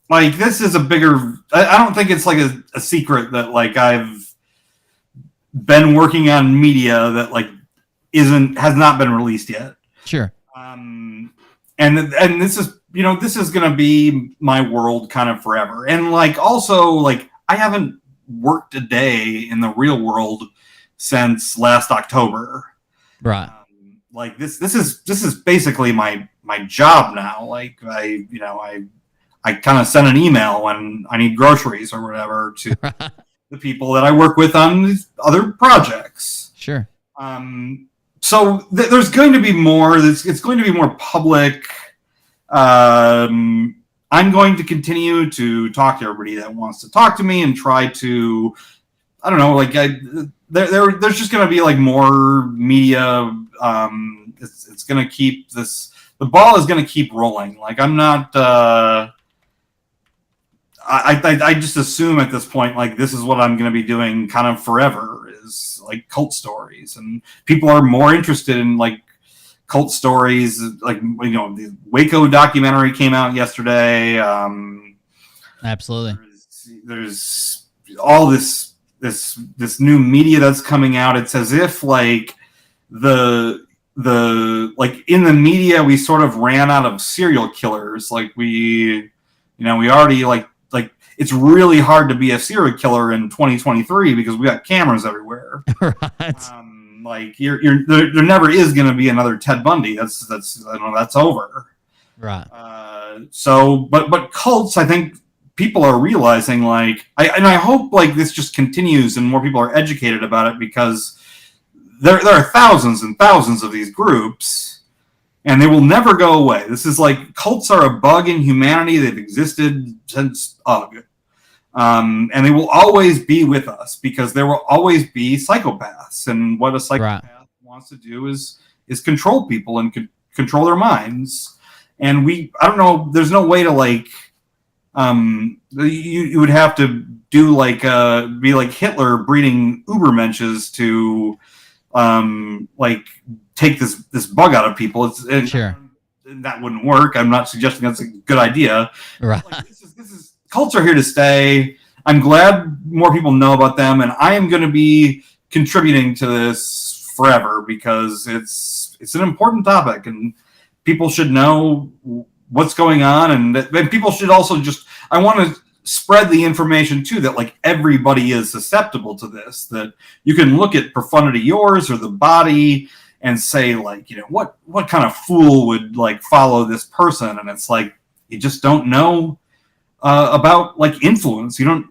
like this is a bigger. I don't think it's like a secret that like I've been working on media that like has not been released yet. Sure. And this is this is gonna be my world kind of forever. And like also like I haven't worked a day in the real world since last October. Right. like this is basically my job now. Like I kind of send an email when I need groceries or whatever to the people that I work with on these other projects. Sure. So there's going to be more. It's going to be more public. I'm going to continue to talk to everybody that wants to talk to me and try to, I don't know, like there's just going to be like more media. It's going to keep this. The ball is going to keep rolling. Like I'm not. I just assume at this point, like this is what I'm going to be doing kind of forever, is like cult stories, and people are more interested in like cult stories. Like, you know, the Waco documentary came out yesterday. Absolutely. There's all this new media that's coming out. It's as if like the like in the media we sort of ran out of serial killers. Like we already like it's really hard to be a serial killer in 2023 because we got cameras everywhere. Right. Like there never is going to be another Ted Bundy. That's over. Right. So, but cults, I think people are realizing, like, I hope like this just continues and more people are educated about it, because there are thousands and thousands of these groups. And they will never go away. This is like, cults are a bug in humanity. They've existed since UGG. And they will always be with us because there will always be psychopaths. And what a psychopath wants to do is control people and control their minds. And I don't know, there's no way to like, you would have to do like, be like Hitler breeding Ubermenches to, like, take this bug out of people. Sure. That wouldn't work. I'm not suggesting that's a good idea. Right. Like, this is cults are here to stay. I'm glad more people know about them, and I am going to be contributing to this forever because it's an important topic, and people should know what's going on, and people should also I want to spread the information too, that like everybody is susceptible to this, that you can look at Profundity Yours or The Body and say, like, you know, what kind of fool would like follow this person? And it's like, you just don't know about like influence. You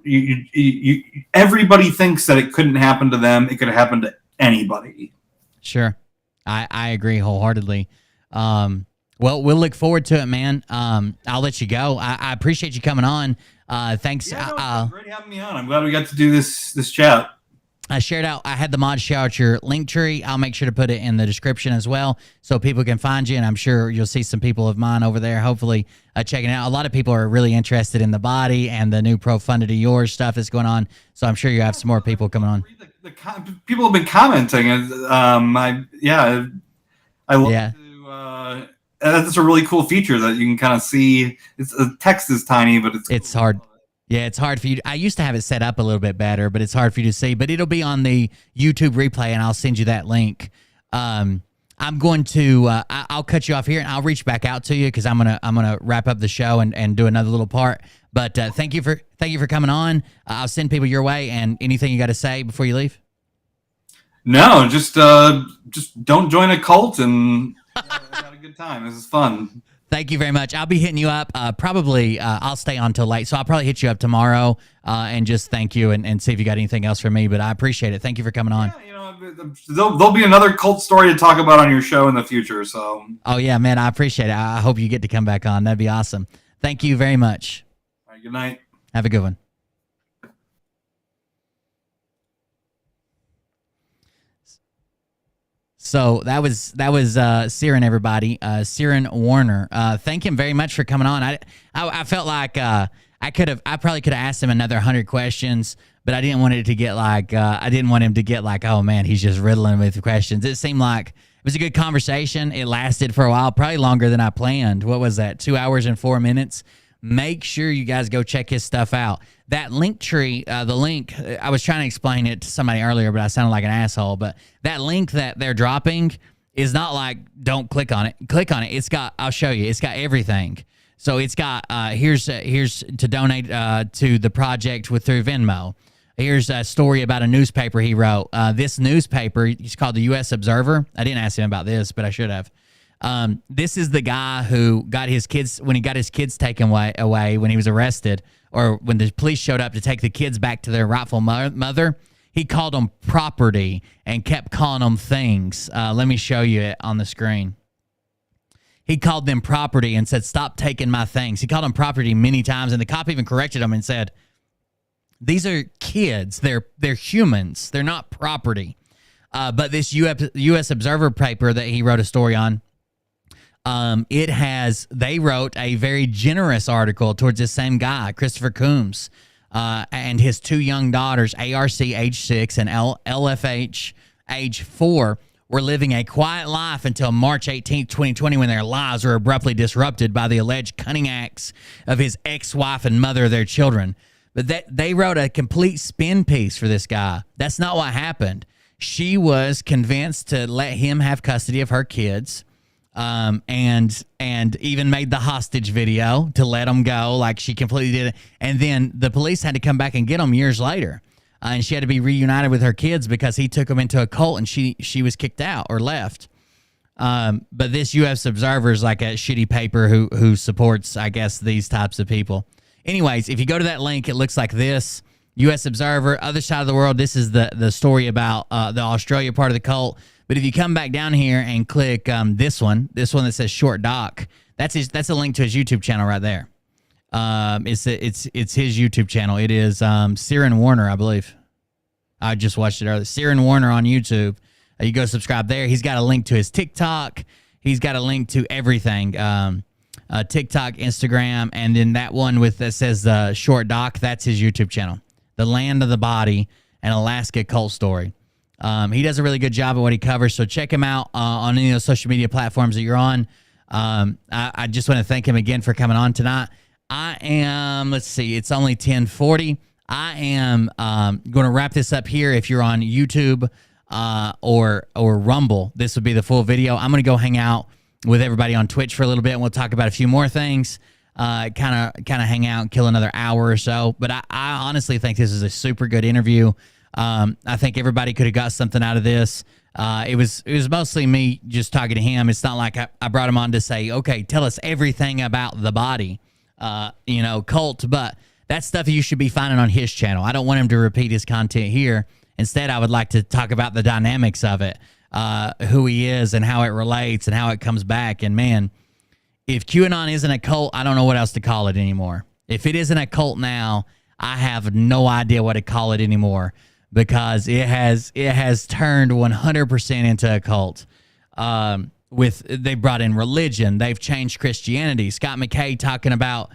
everybody thinks that it couldn't happen to them. It could have happened to anybody. Sure. I agree wholeheartedly. Well, we'll look forward to it, man. I'll let you go. I appreciate you coming on. Thanks. Yeah, no, it's great having me on. I'm glad we got to do this chat. I shared out. I had the mod share out your link tree. I'll make sure to put it in the description as well, so people can find you. And I'm sure you'll see some people of mine over there, hopefully checking it out. A lot of people are really interested in The Body and the new Profundity Yours stuff that's going on. So I'm sure you have some more people coming on. People have been commenting, and I love to. That's a really cool feature that you can kind of see. The text is tiny, but it's cool. Hard. Yeah, it's hard for you. I used to have it set up a little bit better, but it's hard for you to see. But it'll be on the YouTube replay, and I'll send you that link. I'm going to I'll cut you off here, and I'll reach back out to you because I'm gonna wrap up the show and do another little part. But thank you for coming on. I'll send people your way. And anything you got to say before you leave? No, just don't join a cult, and have a good time. This is fun. Thank you very much. I'll be hitting you up. Probably I'll stay on till late, so I'll probably hit you up tomorrow and just thank you and see if you got anything else for me. But I appreciate it. Thank you for coming on. Yeah, there'll be another cult story to talk about on your show in the future. So. Oh yeah, man, I appreciate it. I hope you get to come back on. That'd be awesome. Thank you very much. All right, good night. Have a good one. So that was Syran, everybody. Syran Warner. Thank him very much for coming on. I felt like I probably could have asked him another 100 questions, but I didn't want it to get like I didn't want him to get like, oh man, he's just riddling with questions. It seemed like it was a good conversation. It lasted for a while, probably longer than I planned. What was that? 2 hours and 4 minutes. Make sure you guys go check his stuff out. That link tree, the link, I was trying to explain it to somebody earlier, but I sounded like an asshole. But that link that they're dropping is not like, don't click on it. Click on it. It's got, I'll show you. It's got everything. So it's got, here's to donate to the project through Venmo. Here's a story about a newspaper he wrote. This newspaper, he's called the U.S. Observer. I didn't ask him about this, but I should have. This is the guy who got his kids, when he got his kids taken away when he was arrested, or when the police showed up to take the kids back to their rightful mother. He called them property and kept calling them things. Let me show you it on the screen. He called them property and said, "Stop taking my things." He called them property many times, and the cop even corrected him and said, "These are kids. They're humans. They're not property." But this U.S. Observer paper that he wrote a story on, they wrote a very generous article towards this same guy, Christopher Coombs, and his two young daughters, ARC age 6 and LFH age 4, were living a quiet life until March 18th, 2020, when their lives were abruptly disrupted by the alleged cunning acts of his ex-wife and mother of their children. But they wrote a complete spin piece for this guy. That's not what happened. She was convinced to let him have custody of her kids, and even made the hostage video to let them go. Like, she completely did it. And then the police had to come back and get them years later. And she had to be reunited with her kids because he took them into a cult, and she was kicked out or left. But this U.S. Observer is like a shitty paper who supports, I guess, these types of people. Anyways, if you go to that link, it looks like this. U.S. Observer, other side of the world. This is the story about the Australia part of the cult. But if you come back down here and click this one that says Short Doc, that's a link to his YouTube channel right there. It's his YouTube channel. It is Syran Warner, I believe. I just watched it earlier. Syran Warner on YouTube. You go subscribe there. He's got a link to his TikTok. He's got a link to everything. TikTok, Instagram, and then that one that says Short Doc, that's his YouTube channel. The Land of the Body, and Alaska Cult Story. He does a really good job at what he covers, so check him out on any of those social media platforms that you're on. I just want to thank him again for coming on tonight. I am, let's see, it's only 10:40. I am going to wrap this up here. If you're on YouTube or Rumble, this would be the full video. I'm going to go hang out with everybody on Twitch for a little bit, and we'll talk about a few more things. Kind of hang out and kill another hour or so. But I honestly think this is a super good interview. I think everybody could have got something out of this. It was mostly me just talking to him. It's not like I brought him on to say, okay, tell us everything about the body, cult. But that's stuff you should be finding on his channel. I don't want him to repeat his content here. Instead, I would like to talk about the dynamics of it, who he is and how it relates and how it comes back. And man, if QAnon isn't a cult, I don't know what else to call it anymore. If it isn't a cult now, I have no idea what to call it anymore, because it has turned 100% into a cult. They brought in religion. They've changed Christianity. Scott McKay talking about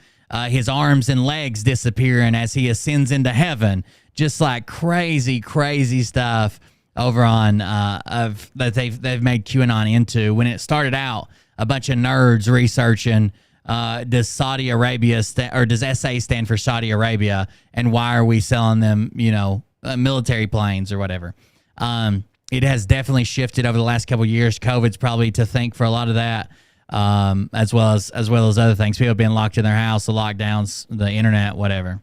his arms and legs disappearing as he ascends into heaven. Just like crazy, crazy stuff over on that they've made QAnon into. When it started out, a bunch of nerds researching, does Saudi Arabia or does SA stand for Saudi Arabia, and why are we selling them, military planes or whatever. It has definitely shifted over the last couple of years. COVID's probably to thank for a lot of that, as well as other things. People being locked in their house, the lockdowns, the internet, whatever.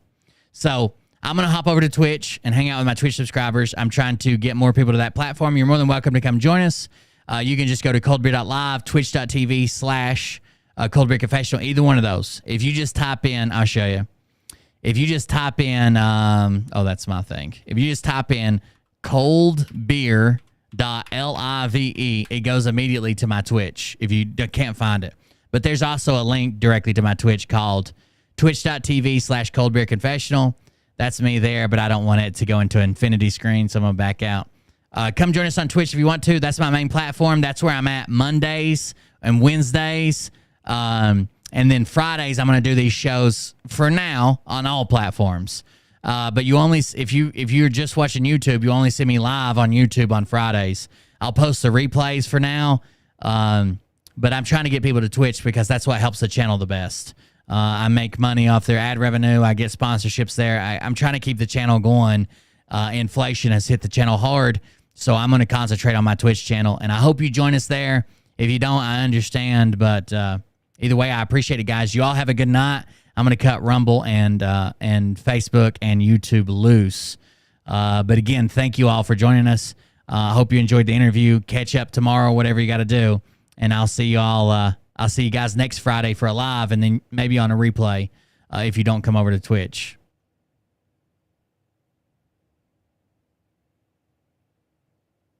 So I'm going to hop over to Twitch and hang out with my Twitch subscribers. I'm trying to get more people to that platform. You're more than welcome to come join us. You can just go to coldbeer.live, twitch.tv/coldbeerconfessional, either one of those. If you just type in, I'll show you. If you just type in, that's my thing. If you just type in coldbeer.live, it goes immediately to my Twitch if you can't find it. But there's also a link directly to my Twitch called twitch.tv/coldbeerconfessional. That's me there, but I don't want it to go into infinity screen, so I'm going to back out. Come join us on Twitch if you want to. That's my main platform. That's where I'm at Mondays and Wednesdays. And then Fridays, I'm going to do these shows for now on all platforms. But you only, if you're just watching YouTube, you only see me live on YouTube on Fridays. I'll post the replays for now. But I'm trying to get people to Twitch because that's what helps the channel the best. I make money off their ad revenue. I get sponsorships there. I'm trying to keep the channel going. Inflation has hit the channel hard, so I'm going to concentrate on my Twitch channel, and I hope you join us there. If you don't, I understand, but either way, I appreciate it, guys. You all have a good night. I'm going to cut Rumble and Facebook and YouTube loose. But again, thank you all for joining us. I hope you enjoyed the interview. Catch up tomorrow, whatever you got to do. And I'll see you all. I'll see you guys next Friday for a live and then maybe on a replay if you don't come over to Twitch.